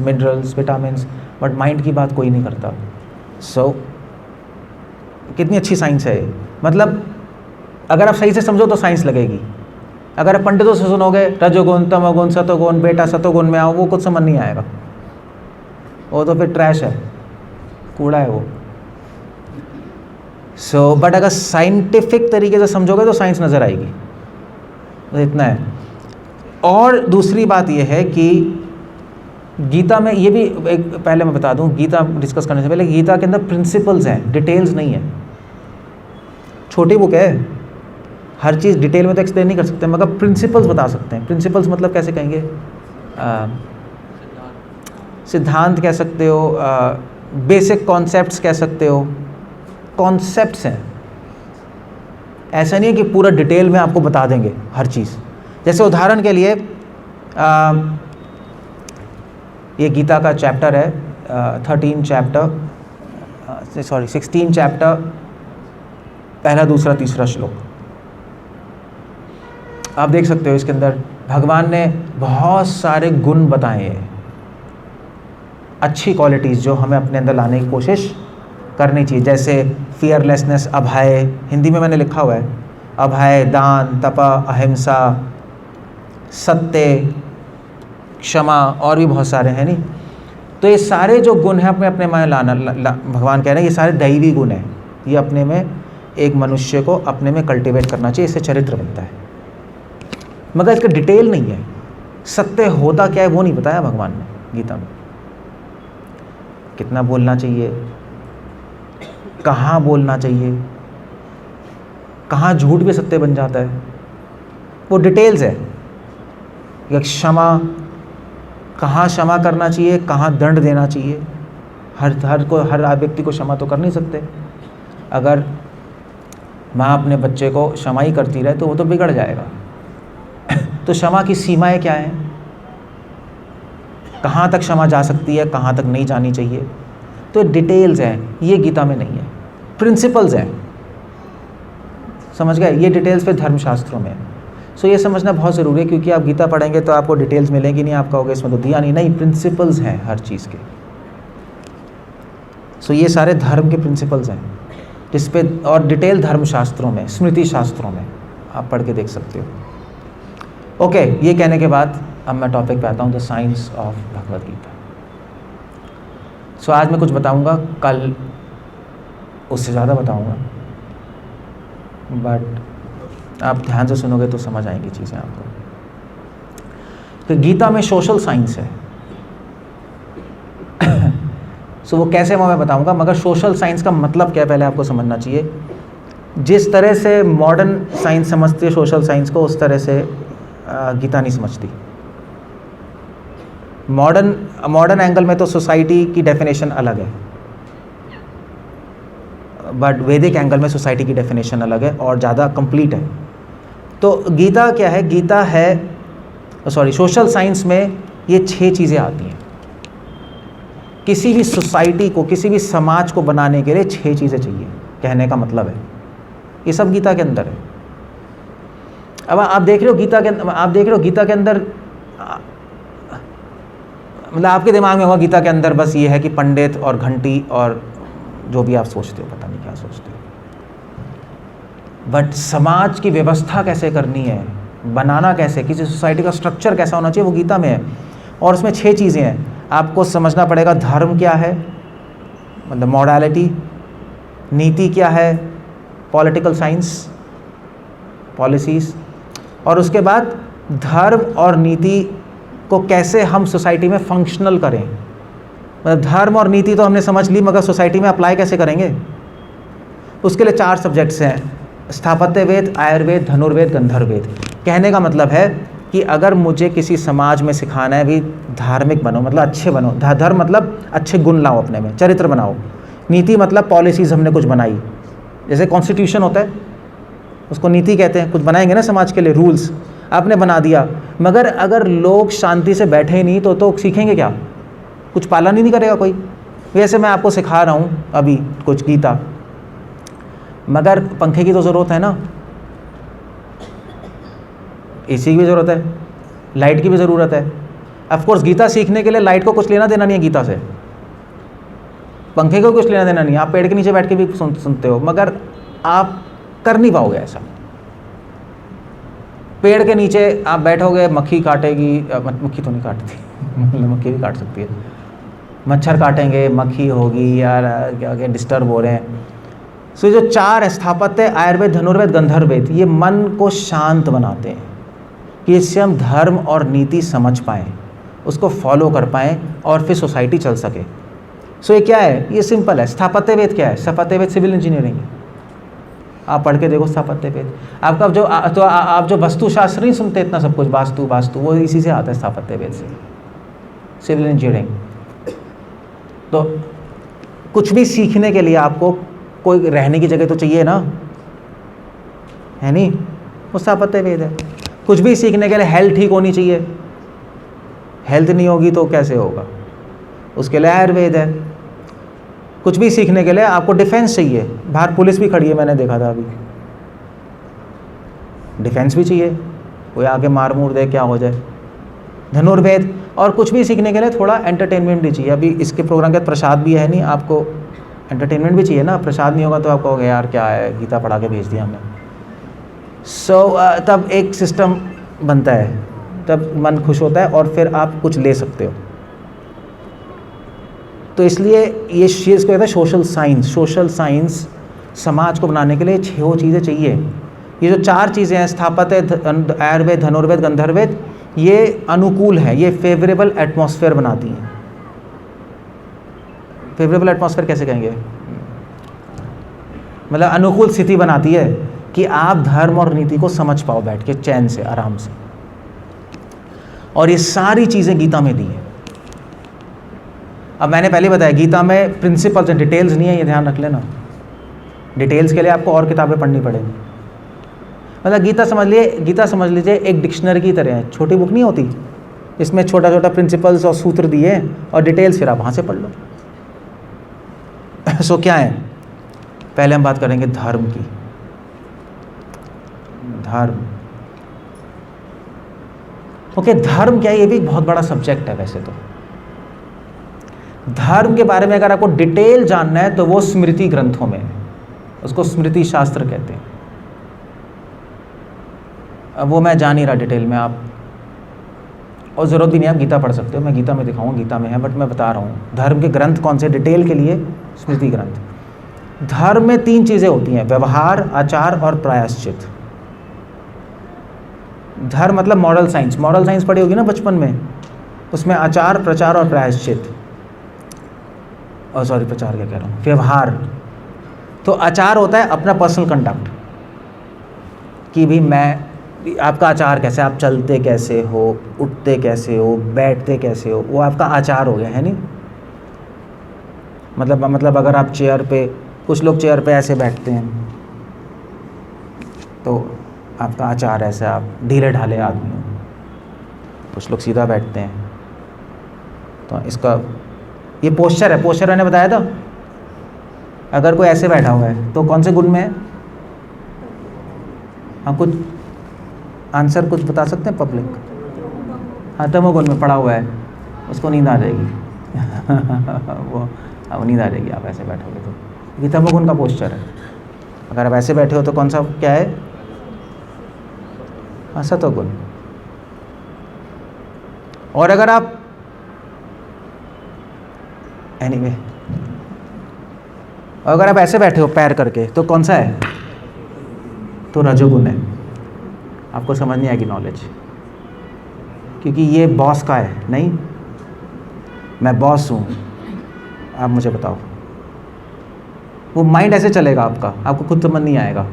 vitamins, but mind की बात कोई नहीं करता। सो कितनी अच्छी साइंस है ये। मतलब अगर आप सही से समझो तो साइंस लगेगी। अगर आप पंडितों से सुनोगे रजोगुण, तमोगुण, सतोगुण, बेटा सतोगुण में आओ, वो कुछ समझ नहीं आएगा, वो तो फिर ट्रैश है, कूड़ा है वो। सो बट अगर साइंटिफिक तरीके से समझोगे तो साइंस नज़र आएगी। तो इतना है। और दूसरी बात यह है कि गीता में ये भी एक पहले मैं बता दूं, गीता डिस्कस करने से पहले गीता के अंदर प्रिंसिपल्स हैं, डिटेल्स नहीं है। छोटी बुक है, हर चीज़ डिटेल में तो एक्सप्लेन नहीं कर सकते, मगर प्रिंसिपल्स बता सकते हैं। प्रिंसिपल्स मतलब कैसे कहेंगे, सिद्धांत कह सकते हो, बेसिक कॉन्सेप्ट्स कह सकते हो, कॉन्सेप्ट्स हैं। ऐसा नहीं है कि पूरा डिटेल में आपको बता देंगे हर चीज़। जैसे उदाहरण के लिए ये गीता का चैप्टर है 16 चैप्टर, पहला, दूसरा, तीसरा श्लोक। आप देख सकते हो इसके अंदर भगवान ने बहुत सारे गुण बताए हैं, अच्छी क्वालिटीज़ जो हमें अपने अंदर लाने की कोशिश करनी चाहिए। जैसे फियरलेसनेस, अभय, हिंदी में मैंने लिखा हुआ है, अभय, दान, तपा, अहिंसा, सत्य, क्षमा, और भी बहुत सारे हैं नहीं। तो ये सारे जो गुण हैं अपने अपने में लाना, भगवान कह रहे हैं ये सारे दैवी गुण हैं, ये अपने में एक मनुष्य को अपने में कल्टीवेट करना चाहिए, इससे चरित्र बनता है। मगर इसका डिटेल नहीं है, सत्य होता क्या है वो नहीं बताया भगवान ने गीता में। कितना बोलना चाहिए, कहाँ बोलना चाहिए, कहाँ झूठ भी सत्य बन जाता है, वो डिटेल्स है। या क्षमा, कहाँ क्षमा करना चाहिए, कहाँ दंड देना चाहिए। हर व्यक्ति को क्षमा तो कर नहीं सकते। अगर माँ अपने बच्चे को क्षमा ही करती रहे तो वो तो बिगड़ जाएगा। तो क्षमा की सीमाएं क्या हैं, कहाँ तक क्षमा जा सकती है, कहाँ तक नहीं जानी चाहिए, तो डिटेल्स हैं, ये गीता में नहीं है, प्रिंसिपल्स हैं। समझ गए? ये डिटेल्स पे धर्मशास्त्रों में है। सो ये समझना बहुत ज़रूरी है, क्योंकि आप गीता पढ़ेंगे तो आपको डिटेल्स मिलेंगी नहीं, आप कहोगे इसमें तो दिया नहीं, प्रिंसिपल्स हैं हर चीज़ के। सो ये सारे धर्म के प्रिंसिपल्स हैं जिस पे, और डिटेल धर्मशास्त्रों में, स्मृति शास्त्रों में आप पढ़ के देख सकते हो। ओके, ये कहने के बाद अब मैं टॉपिक पे आता हूँ, the science of Bhagavad Gita. So आज मैं कुछ बताऊँगा, कल उससे ज़्यादा बताऊँगा, बट आप ध्यान से सुनोगे तो समझ आएंगी चीज़ें आपको। तो गीता में सोशल साइंस है। सो वो कैसे मैं बताऊंगा, मगर सोशल साइंस का मतलब क्या है पहले आपको समझना चाहिए। जिस तरह से मॉडर्न साइंस समझती है सोशल साइंस को, उस तरह से गीता नहीं समझती। मॉडर्न एंगल में तो सोसाइटी की डेफिनेशन अलग है, बट वैदिक एंगल में सोसाइटी की डेफिनेशन अलग है और ज़्यादा कंप्लीट है। तो गीता क्या है, गीता है सोशल साइंस में ये 6 चीज़ें आती हैं। किसी भी सोसाइटी को, किसी भी समाज को बनाने के लिए 6 चीज़ें चाहिए, कहने का मतलब है ये सब गीता के अंदर है। अब आप देख रहे हो गीता के अंदर मतलब आपके दिमाग में होगा गीता के अंदर बस ये है कि पंडित और घंटी और जो भी आप सोचते हो, पता नहीं क्या सोचते हो, बट समाज की व्यवस्था कैसे करनी है, बनाना कैसे, किसी सोसाइटी का स्ट्रक्चर कैसा होना चाहिए, वो गीता में है। और उसमें 6 चीज़ें हैं, आपको समझना पड़ेगा। धर्म क्या है, मतलब मॉरलिटी, नीति क्या है, पॉलिटिकल साइंस, पॉलिसीज़, और उसके बाद धर्म और नीति को कैसे हम सोसाइटी में फंक्शनल करें। मतलब धर्म और नीति तो हमने समझ ली, मगर सोसाइटी में अप्लाई कैसे करेंगे, उसके लिए 4 सब्जेक्ट्स हैं, स्थापत्य वेद, आयुर्वेद, धनुर्वेद, गंधर्ववेद। कहने का मतलब है कि अगर मुझे किसी समाज में सिखाना है भी धार्मिक बनो, मतलब अच्छे बनो, धर्म मतलब अच्छे गुण लाओ अपने में, चरित्र बनाओ, नीति मतलब पॉलिसीज़ हमने कुछ बनाई, जैसे कॉन्स्टिट्यूशन होता है, उसको नीति कहते हैं, कुछ बनाएंगे ना समाज के लिए, रूल्स आपने बना दिया, मगर अगर लोग शांति से बैठे ही नहीं तो सीखेंगे क्या? कुछ पालन ही नहीं करेगा कोई। वैसे मैं आपको सिखा रहा हूँ अभी कुछ गीता, मगर पंखे की तो ज़रूरत है ना, एसी की भी ज़रूरत है, लाइट की भी ज़रूरत है। ऑफ कोर्स गीता सीखने के लिए लाइट को कुछ लेना देना नहीं है गीता से, पंखे को कुछ लेना देना नहीं है, आप पेड़ के नीचे बैठ के भी सुनते हो, मगर आप कर नहीं पाओगे ऐसा। पेड़ के नीचे आप बैठोगे, मक्खी काटेगी, मक्खी तो नहीं काटती मक्खी भी काट सकती है, मच्छर काटेंगे, मक्खी होगी यार, क्या डिस्टर्ब हो रहे हैं। सो जो 4 स्थापत्य, आयुर्वेद, धनुर्वेद, गंधर्ववेद, ये मन को शांत बनाते हैं कि इससे हम धर्म और नीति समझ पाएँ, उसको फॉलो कर पाएँ और फिर सोसाइटी चल सके। सो ये क्या है? ये सिंपल है। स्थापत्य वेद क्या है? स्थापत्य वेद सिविल इंजीनियरिंग है, आप पढ़ के देखो स्थापत्य वेद। आपका जो आप जो वास्तुशास्त्र नहीं सुनते इतना सब कुछ, वास्तु वो इसी से आता है, स्थापत्य वेद से, सिविल इंजीनियरिंग। तो कुछ भी सीखने के लिए आपको कोई रहने की जगह तो चाहिए ना, है नहीं? वो स्थापत्य वेद है। कुछ भी सीखने के लिए हेल्थ ठीक होनी चाहिए, हेल्थ नहीं होगी तो कैसे होगा, उसके लिए आयुर्वेद है। कुछ भी सीखने के लिए आपको डिफेंस चाहिए, बाहर पुलिस भी खड़ी है, मैंने देखा था अभी, डिफेंस भी चाहिए, कोई आके मार मूर दे क्या हो जाए, धनुर्वेद। और कुछ भी सीखने के लिए थोड़ा एंटरटेनमेंट भी चाहिए। अभी इसके प्रोग्राम के प्रसाद भी है नहीं, आपको एंटरटेनमेंट भी चाहिए ना, प्रसाद नहीं होगा तो आप कहोगे यार क्या है, गीता पढ़ा के भेज दिया हमने। तब एक सिस्टम बनता है, तब मन खुश होता है और फिर आप कुछ ले सकते हो। तो इसलिए ये चीज़ को कहते हैं सोशल साइंस। सोशल साइंस समाज को बनाने के लिए 6 चीज़ें चाहिए। ये जो 4 चीज़ें हैं, स्थापत्य, आयुर्वेद, धनुर्वेद, गंधर्ववेद, ये अनुकूल है, ये फेवरेबल एटमॉस्फेयर बनाती हैं। फेवरेबल एटमॉस्फेयर कैसे कहेंगे? मतलब अनुकूल स्थिति बनाती है कि आप धर्म और नीति को समझ पाओ बैठ के चैन से, आराम से। और ये सारी चीज़ें गीता में दी हैं। अब मैंने पहले बताया गीता में प्रिंसिपल्स एंड डिटेल्स नहीं है, ये ध्यान रख लेना। डिटेल्स के लिए आपको और किताबें पढ़नी पड़ेंगी। मतलब गीता समझ लीजिए एक डिक्शनरी की तरह है, छोटी बुक नहीं होती, इसमें छोटा छोटा प्रिंसिपल्स और सूत्र दिए और डिटेल्स फिर आप वहाँ से पढ़ लो। सो क्या है? पहले हम बात करेंगे धर्म की। धर्म, ओके, धर्म क्या है? ये भी एक बहुत बड़ा सब्जेक्ट है वैसे तो। धर्म के बारे में अगर आपको डिटेल जानना है तो वो स्मृति ग्रंथों में है, उसको स्मृति शास्त्र कहते हैं। अब वो मैं जा नहीं रहा डिटेल में, आप, और ज़रूरत भी नहीं, आप गीता पढ़ सकते हो, मैं गीता में दिखाऊंगा, गीता में है, बट मैं बता रहा हूँ धर्म के ग्रंथ कौन से डिटेल के लिए, स्मृति ग्रंथ। धर्म में 3 चीज़ें होती हैं, व्यवहार, आचार और प्रायश्चित। धर्म मतलब मॉरल साइंस, मॉरल साइंस पढ़ी होगी ना बचपन में, उसमें आचार, प्रचार और प्रायश्चित, और सॉरी प्रचार क्या कह रहा हूँ, व्यवहार। तो आचार होता है अपना पर्सनल कंडक्ट, कि भी मैं, आपका आचार कैसे, आप चलते कैसे हो, उठते कैसे हो, बैठते कैसे हो, वो आपका आचार हो गया, है नहीं? मतलब अगर आप चेयर पे, कुछ लोग चेयर पे ऐसे बैठते हैं तो आपका आचार ऐसे, आप ढीले ढाले आदमी हो। कुछ लोग सीधा बैठते हैं, तो इसका ये पोस्चर है। पोस्चर मैंने बताया था, अगर कोई ऐसे बैठा हुआ है तो कौन से गुण में है? हाँ, कुछ आंसर कुछ बता सकते हैं पब्लिक? हाँ, तमोगुण में पड़ा हुआ है, उसको नींद आ जाएगी वो नींद आ जाएगी आप ऐसे बैठोगे तो। ये तमोगुण का पोस्चर है। अगर आप ऐसे बैठे हो तो कौन सा क्या है? हाँ, सतोगुण। और अगर आप एनीवे और अगर आप ऐसे बैठे हो पैर करके तो कौन सा है? तो रजोगुण है। आपको समझ नहीं आएगी नॉलेज, क्योंकि ये बॉस का है। नहीं, मैं बॉस हूँ, आप मुझे बताओ। वो माइंड ऐसे चलेगा आपका, आपको खुद समझ नहीं आएगा।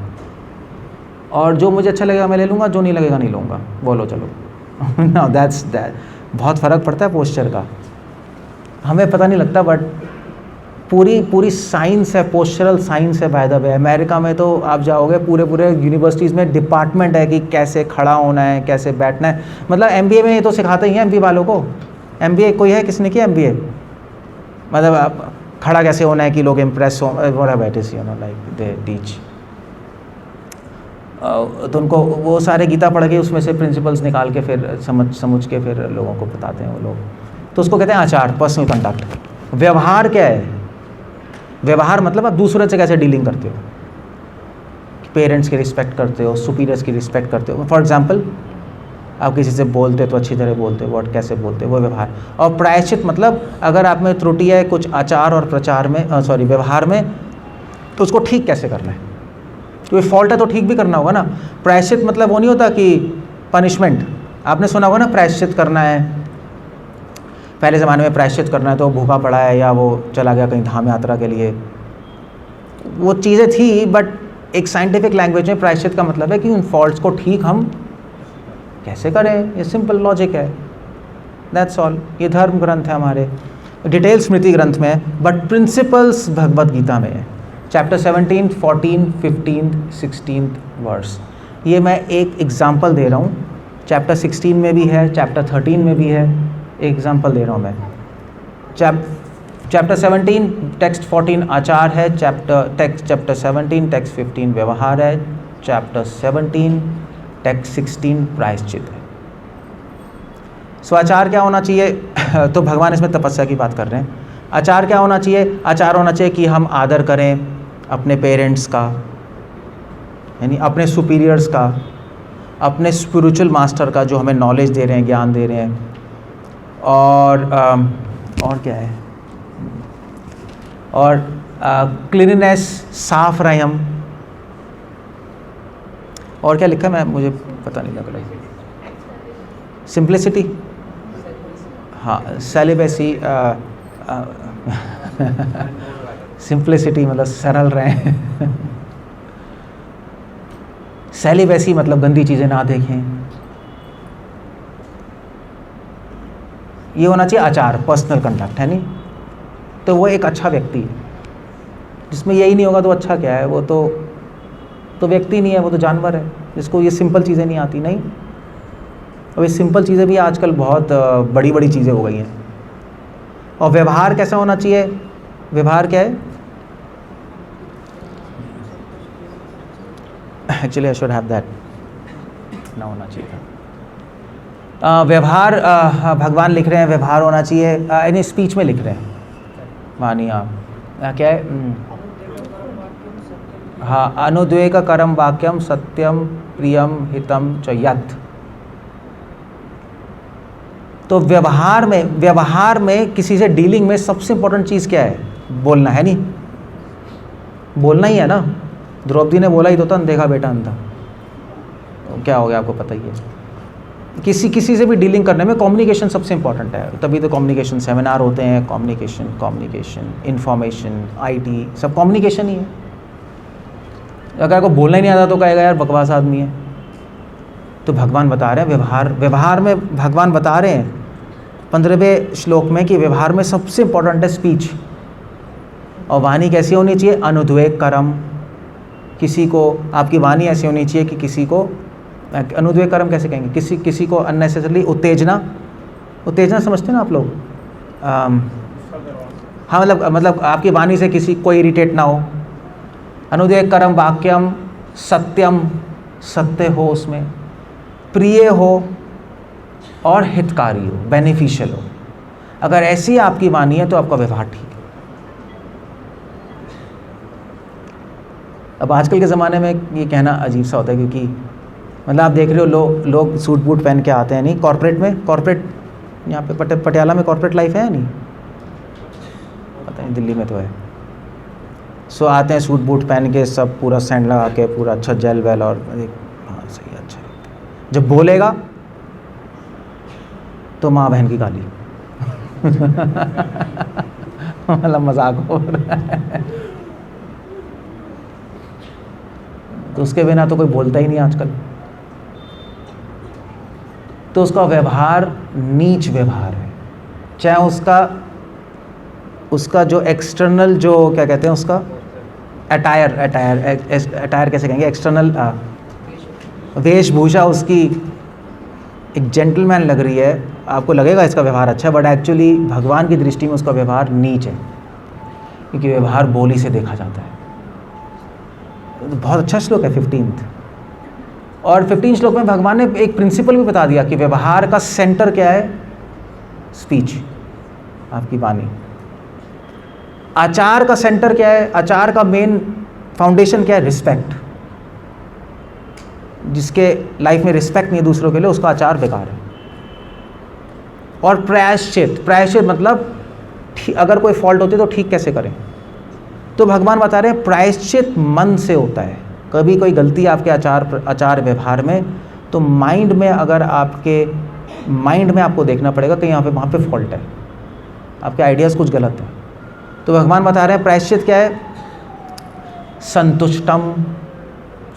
और जो मुझे अच्छा लगेगा मैं ले लूँगा, जो नहीं लगेगा नहीं लूँगा, बोलो चलो। नो, दैट बहुत फ़र्क पड़ता है पोस्चर का, हमें पता नहीं लगता, बट पूरी पूरी साइंस है, पोस्चरल साइंस है बाय द वे। अमेरिका में तो आप जाओगे पूरे पूरे यूनिवर्सिटीज़ में डिपार्टमेंट है कि कैसे खड़ा होना है, कैसे बैठना है। मतलब एमबीए में ये तो सिखाते ही हैं एमबीए वालों को। एमबीए कोई है, किसने किया एमबीए? मतलब आप खड़ा कैसे होना है कि लोग इम्प्रेस हो, लाइक दे टीच। तो उनको वो सारे गीता पढ़ के उसमें से प्रिंसिपल्स निकाल के फिर समझ के फिर लोगों को बताते हैं वो लोग। तो उसको कहते हैं आचार, पर्सनल कंडक्ट। व्यवहार क्या है? व्यवहार मतलब आप दूसरे से कैसे डीलिंग करते हो, पेरेंट्स की रिस्पेक्ट करते हो, सुपीरियर्स की रिस्पेक्ट करते हो। फॉर एग्जांपल आप किसी से बोलते हो तो अच्छी तरह बोलते हो, वर्ड कैसे बोलते हो, वो व्यवहार। और प्रायश्चित मतलब अगर आप में त्रुटि है कुछ आचार और प्रचार में, व्यवहार में, तो उसको ठीक कैसे करना है। कोई फॉल्ट है तो ठीक भी करना होगा ना। प्रायश्चित मतलब वो नहीं होता कि पनिशमेंट। आपने सुना होगा ना प्रायश्चित करना है, पहले ज़माने में प्रायश्चित करना है तो भूखा पड़ा है या वो चला गया कहीं धाम यात्रा के लिए, वो चीज़ें थी। बट एक साइंटिफिक लैंग्वेज में प्रायश्चित का मतलब है कि उन फॉल्ट्स को ठीक हम कैसे करें। ये सिंपल लॉजिक है, दैट्स ऑल। ये धर्म ग्रंथ है हमारे, डिटेल स्मृति ग्रंथ में है, बट प्रिंसिपल्स भगवद गीता में है। Chapter 17, 14, 15, 16 verse. ये मैं एक एग्जाम्पल दे रहा हूँ। चैप्टर 16 में भी है, चैप्टर 13 में भी है। एग्जाम्पल दे रहा हूँ मैं। चैप्टर 17 टेक्स्ट 14 आचार है, चैप्टर 17 टेक्स्ट 15 व्यवहार है, चैप्टर 17 टेक्स्ट 16 प्रायश्चित है। सो आचार क्या होना चाहिए? तो भगवान इसमें तपस्या की बात कर रहे हैं। आचार क्या होना चाहिए? आचार होना चाहिए कि हम आदर करें अपने पेरेंट्स का, यानी अपने सुपीरियर्स का, अपने स्पिरिचुअल मास्टर का जो हमें नॉलेज दे रहे हैं, ज्ञान दे रहे हैं। और क्या है? और क्लीननेस, साफ रहें हम। और क्या लिखा मैं, मुझे पता नहीं लग रहा। सिंप्लिसिटी, हाँ, सेलिबेसी। सिंप्लिसिटी मतलब सरल रहें। सेलिबेसी मतलब गंदी चीज़ें ना देखें। ये होना चाहिए आचार, पर्सनल कंडक्ट, है नहीं? तो वो एक अच्छा व्यक्ति है। जिसमें यही नहीं होगा तो अच्छा क्या है? वो तो व्यक्ति नहीं है, वो तो जानवर है जिसको ये सिंपल चीज़ें नहीं आती। नहीं, और ये सिंपल चीज़ें भी आजकल बहुत बड़ी बड़ी चीज़ें हो गई हैं। और व्यवहार कैसा होना चाहिए? व्यवहार क्या है? Actually I should have that, ना होना चाहिए था। व्यवहार, भगवान लिख रहे हैं व्यवहार होना चाहिए, यानी स्पीच में लिख रहे हैं। मानिए आप क्या है? हाँ, अनुद्वेग करम वाक्यम सत्यम प्रियम हितम च यत्। तो व्यवहार में किसी से डीलिंग में सबसे इंपॉर्टेंट चीज़ क्या है? बोलना, है नहीं? बोलना ही है ना। द्रौपदी ने बोला ही तो था, देखा बेटा अंधा। तो क्या हो गया आपको पता ही है। किसी से भी डीलिंग करने में कम्युनिकेशन सबसे इंपॉर्टेंट है। तभी तो कम्युनिकेशन सेमिनार होते हैं। कम्युनिकेशन, इंफॉर्मेशन, आईटी, सब कम्युनिकेशन ही है। अगर आपको बोलना ही नहीं आता तो कहेगा यार बकवास आदमी है। तो भगवान बता रहे हैं व्यवहार में भगवान बता रहे हैं 15वें श्लोक में कि व्यवहार में सबसे इंपॉर्टेंट है स्पीच। और वाणी कैसी होनी चाहिए? अनुद्वेग करम। किसी को, आपकी वाणी ऐसी होनी चाहिए कि किसी को, अनुद्वेग कर्म कैसे कहेंगे? किसी को अननेसेसरली उत्तेजना समझते हैं ना आप लोग? हाँ, मतलब आपकी वाणी से किसी को इरिटेट ना हो। अनुद्वेग कर्म वाक्यम सत्यम, सत्य हो उसमें, प्रिय हो और हितकारी हो, बेनिफिशियल हो। अगर ऐसी आपकी वाणी है तो आपका व्यवहार ठीक है। अब आजकल के ज़माने में ये कहना अजीब सा होता है, क्योंकि मतलब आप देख रहे हो लोग सूट बूट पहन के आते हैं। नहीं, कॉर्पोरेट यहाँ पे पटियाला में कॉर्पोरेट लाइफ है नहीं, पता नहीं, दिल्ली में तो है। सो आते हैं सूट बूट पहन के, सब पूरा सेंट लगा के, पूरा अच्छा जेल वेल, और हाँ सही है, अच्छा। जब बोलेगा तो माँ बहन की गाली। मतलब मजाक हो रहा है। तो उसके बिना तो कोई बोलता ही नहीं आजकल। तो उसका व्यवहार नीच व्यवहार है, चाहे उसका जो एक्सटर्नल जो क्या कहते हैं उसका अटायर कैसे कहेंगे, एक्सटर्नल वेशभूषा उसकी एक जेंटलमैन लग रही है, आपको लगेगा इसका व्यवहार अच्छा है, बट एक्चुअली भगवान की दृष्टि में उसका व्यवहार नीच है, क्योंकि व्यवहार बोली से देखा जाता है। तो बहुत अच्छा श्लोक है 15th। और 15 श्लोक में भगवान ने एक प्रिंसिपल भी बता दिया कि व्यवहार का सेंटर क्या है, स्पीच, आपकी वाणी। आचार का सेंटर क्या है, आचार का मेन फाउंडेशन क्या है, रिस्पेक्ट। जिसके लाइफ में रिस्पेक्ट नहीं है दूसरों के लिए, उसका आचार बेकार है। और प्रायश्चित मतलब अगर कोई फॉल्ट होती है तो ठीक कैसे करें, तो भगवान बता रहे हैं प्रायश्चित मन से होता है। कभी कोई गलती आपके आचार व्यवहार में, तो माइंड में, अगर आपके माइंड में आपको देखना पड़ेगा कहीं वहाँ पे फॉल्ट है, आपके आइडियाज़ कुछ गलत है। तो भगवान बता रहे हैं प्रायश्चित क्या है, संतुष्टम,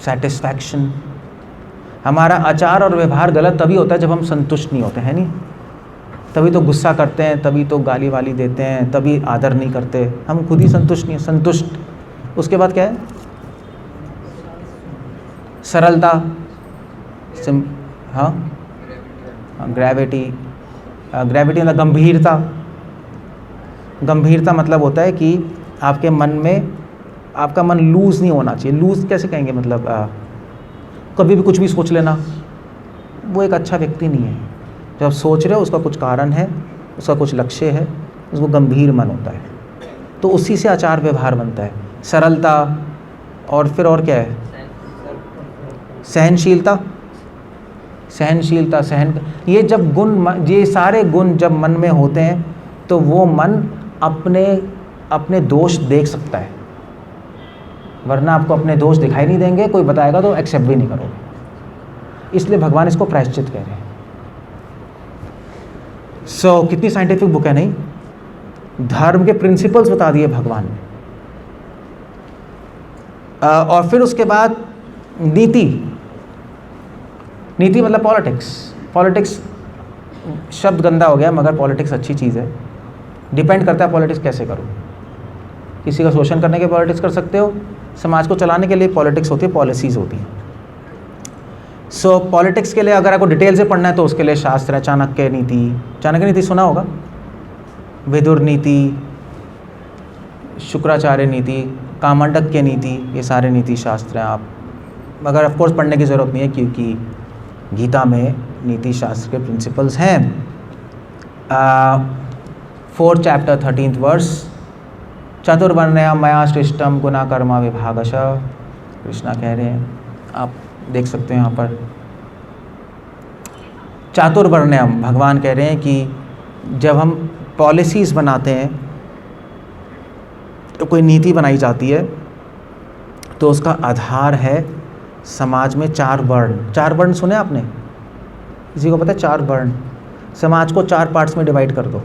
सेटिस्फैक्शन। हमारा आचार और व्यवहार गलत तभी होता है जब हम संतुष्ट नहीं होते हैं, नहीं, तभी तो गुस्सा करते हैं, तभी तो गाली वाली देते हैं, तभी आदर नहीं करते, हम खुद ही संतुष्ट नहीं है। संतुष्ट, उसके बाद क्या है, सरलता, हाँ, ग्रेविटी मतलब गंभीरता। गंभीरता मतलब होता है कि आपके मन में, आपका मन लूज़ नहीं होना चाहिए। लूज़ कैसे कहेंगे, मतलब कभी भी कुछ भी सोच लेना, वो एक अच्छा व्यक्ति नहीं है। जब आप सोच रहे हो उसका कुछ कारण है, उसका कुछ लक्ष्य है, उसको गंभीर मन होता है। तो उसी से आचार व्यवहार बनता है, सरलता। और फिर और क्या है, सहनशीलता। ये जब गुण, ये सारे गुण जब मन में होते हैं तो वो मन अपने दोष देख सकता है, वरना आपको अपने दोष दिखाई नहीं देंगे, कोई बताएगा तो एक्सेप्ट भी नहीं करोगे। इसलिए भगवान इसको प्रायश्चित कह रहे हैं। कितनी साइंटिफिक बुक है, नहीं, धर्म के प्रिंसिपल्स बता दिए भगवान ने। और फिर उसके बाद नीति मतलब पॉलिटिक्स शब्द गंदा हो गया, मगर पॉलिटिक्स अच्छी चीज़ है। डिपेंड करता है पॉलिटिक्स कैसे करो। किसी का शोषण करने के पॉलिटिक्स कर सकते हो, समाज को चलाने के लिए पॉलिटिक्स होती है, पॉलिसीज़ होती हैं। पॉलिटिक्स के लिए अगर आपको डिटेल से पढ़ना है तो उसके लिए शास्त्र है, चाणक्य नीति सुना होगा, विदुर नीति, शुक्राचार्य नीति, कामांडक्य नीति, ये सारे नीति शास्त्र हैं। आप मगर ऑफकोर्स पढ़ने की ज़रूरत नहीं है, क्योंकि गीता में नीति शास्त्र के प्रिंसिपल्स हैं। 4th chapter 13th verse, चतुर्वर्ण्यम मया सृष्टम गुना कर्मा विभागशः। कृष्णा कह रहे हैं, आप देख सकते हैं यहाँ पर, चातुर्वर्ण्यम, भगवान कह रहे हैं कि जब हम पॉलिसीज़ बनाते हैं, तो कोई नीति बनाई जाती है, तो उसका आधार है समाज में 4 वर्ण। 4 वर्ण सुने आपने, किसी को पता है 4 वर्ण? समाज को 4 पार्ट्स में डिवाइड कर दो।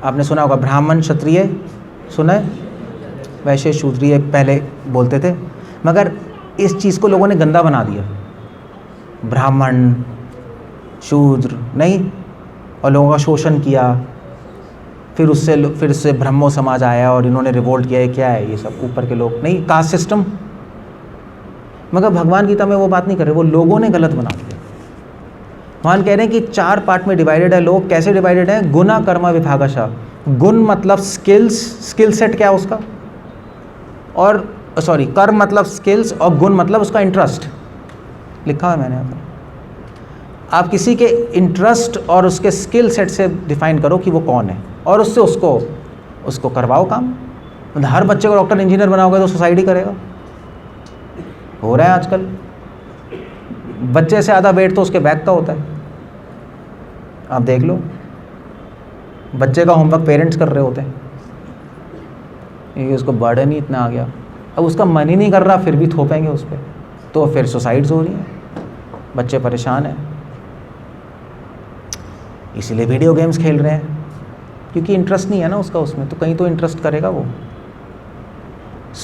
आपने सुना होगा ब्राह्मण क्षत्रिय, सुना है, वैश्य शूद्रीय पहले बोलते थे, मगर इस चीज़ को लोगों ने गंदा बना दिया, ब्राह्मण शूद्र नहीं, और लोगों का शोषण किया। फिर उससे ब्रह्मो समाज आया और इन्होंने रिवोल्ट किया, क्या है ये सब, ऊपर के लोग नहीं, कास्ट सिस्टम। मगर भगवान गीता में वो बात नहीं कर रहे, वो लोगों ने गलत बना दिया। भगवान कह रहे हैं कि 4 पार्ट में डिवाइडेड है लोग। कैसे डिवाइडेड है, गुना कर्मा विभागशः। गुण मतलब स्किल सेट क्या है उसका, और कर्म मतलब स्किल्स, और गुण मतलब उसका इंटरेस्ट। लिखा है मैंने यहाँ पर। आप किसी के इंटरेस्ट और उसके स्किल सेट से डिफाइन करो कि वो कौन है, और उससे उसको करवाओ काम। हर बच्चे को डॉक्टर इंजीनियर बनाओगे तो सोसाइटी करेगा। हो रहा है आजकल, बच्चे से ज़्यादा वेट तो उसके बैग का होता है। आप देख लो, बच्चे का होमवर्क पेरेंट्स कर रहे होते हैं, क्योंकि उसको बर्डन ही इतना आ गया। अब उसका मन ही नहीं कर रहा, फिर भी थोपेंगे उस पर, तो फिर सुसाइड्स हो रही हैं, बच्चे परेशान हैं। इसीलिए वीडियो गेम्स खेल रहे हैं, क्योंकि इंटरेस्ट नहीं है ना उसका उसमें, तो कहीं तो इंटरेस्ट करेगा वो।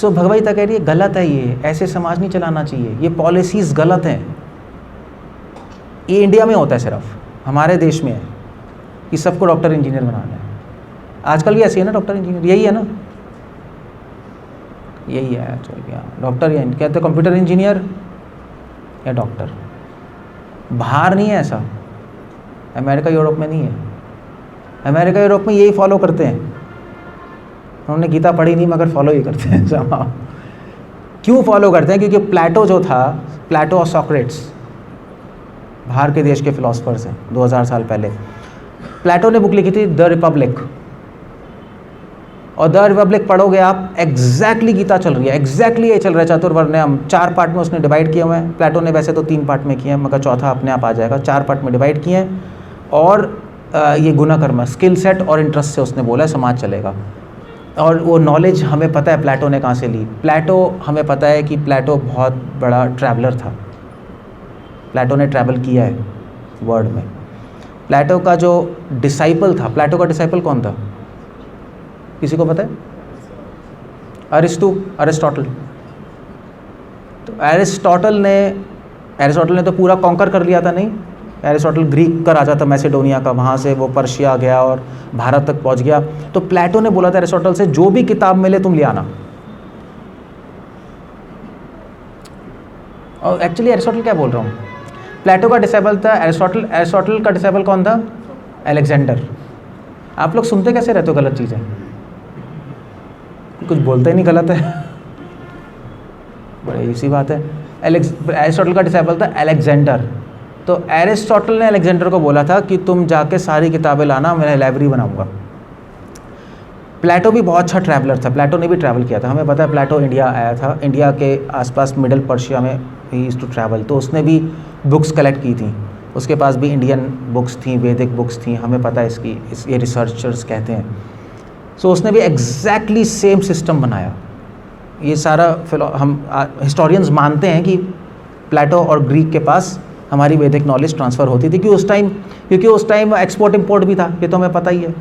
भगवद गीता कह रही है गलत है ये, ऐसे समाज नहीं चलाना चाहिए, ये पॉलिसीज़ गलत हैं। ये इंडिया में होता है, सिर्फ हमारे देश में है कि सबको डॉक्टर इंजीनियर बनाना है। आजकल भी ऐसी है ना, डॉक्टर इंजीनियर यही है ना, यही है एक्चुअली। हाँ, डॉक्टर या कहते कंप्यूटर इंजीनियर या डॉक्टर। बाहर नहीं है ऐसा, अमेरिका यूरोप में नहीं है। अमेरिका यूरोप में यही फॉलो करते हैं, उन्होंने गीता पढ़ी नहीं मगर फॉलो ही करते हैं सब। क्यों फॉलो करते हैं? क्योंकि प्लेटो जो था, प्लेटो और सॉक्रेट्स बाहर के देश के फिलोसफर्स हैं 2000 साल पहले। प्लेटो ने बुक लिखी थी द रिपब्लिक, और द रिपब्लिक पढ़ोगे आप, एग्जैक्टली गीता चल रही है, एग्जैक्टली ये चल रहा है। चातुर्वर्ण्यम 4 पार्ट में उसने डिवाइड किए हुए हैं। प्लेटो ने वैसे तो 3 पार्ट में किए हैं, मगर चौथा अपने आप आ जाएगा। 4 पार्ट में डिवाइड किए हैं, और ये गुना कर्म, स्किल सेट और इंटरेस्ट से उसने बोला है समाज चलेगा। और वो नॉलेज हमें पता है प्लेटो ने कहाँ से ली। प्लेटो, हमें पता है कि प्लेटो बहुत बड़ा ट्रैवलर था, प्लेटो ने ट्रैवल किया है वर्ल्ड में। प्लेटो का जो डिसाइपल था, प्लेटो का डिसाइपल कौन था, किसी को पता है? अरिस्टोटल। तो एरिस्टोटल ने तो पूरा कॉन्कर कर लिया था, नहीं? एरिस्टोटल ग्रीक का राजा था, मैसेडोनिया का, वहाँ से वो पर्शिया गया और भारत तक पहुँच गया। तो प्लेटो ने बोला था एरिस्टोटल से, जो भी किताब मिले तुम ले आना। और एक्चुअली एरिस्टोटल क्या बोल रहा हूँ, प्लेटो का डिसाइपल था एरिस्टोटल। एरिस्टोटल का डिसाइपल कौन था? अलेक्जेंडर। आप लोग सुनते कैसे रहते हो गलत चीज़ें? कुछ बोलते ही नहीं, गलत है। बड़ी इसी बात है। एरिस्टोटल का डिसाइपल था अलेक्जेंडर। तो एरिस्टोटल ने अलेक्जेंडर को बोला था कि तुम जाके सारी किताबें लाना, मैं लाइब्रेरी बनाऊंगा। प्लेटो भी बहुत अच्छा ट्रैवलर था, प्लेटो ने भी ट्रैवल किया था। हमें पता है प्लेटो इंडिया आया था, इंडिया के आसपास मिडल पर्शिया में ही यूज्ड टू ट्रैवल। तो उसने भी बुक्स कलेक्ट की थी, उसके पास भी इंडियन बुक्स थी, वैदिक बुक्स थी, हमें पता है ये रिसर्चर्स कहते हैं। सो उसने भी एग्जैक्टली सेम सिस्टम बनाया। ये सारा हम हिस्टोरियंस मानते हैं कि प्लेटो और ग्रीक के पास हमारी वैदिक नॉलेज ट्रांसफ़र होती थी, क्योंकि उस टाइम एक्सपोर्ट इंपोर्ट भी था, ये तो हमें पता ही है।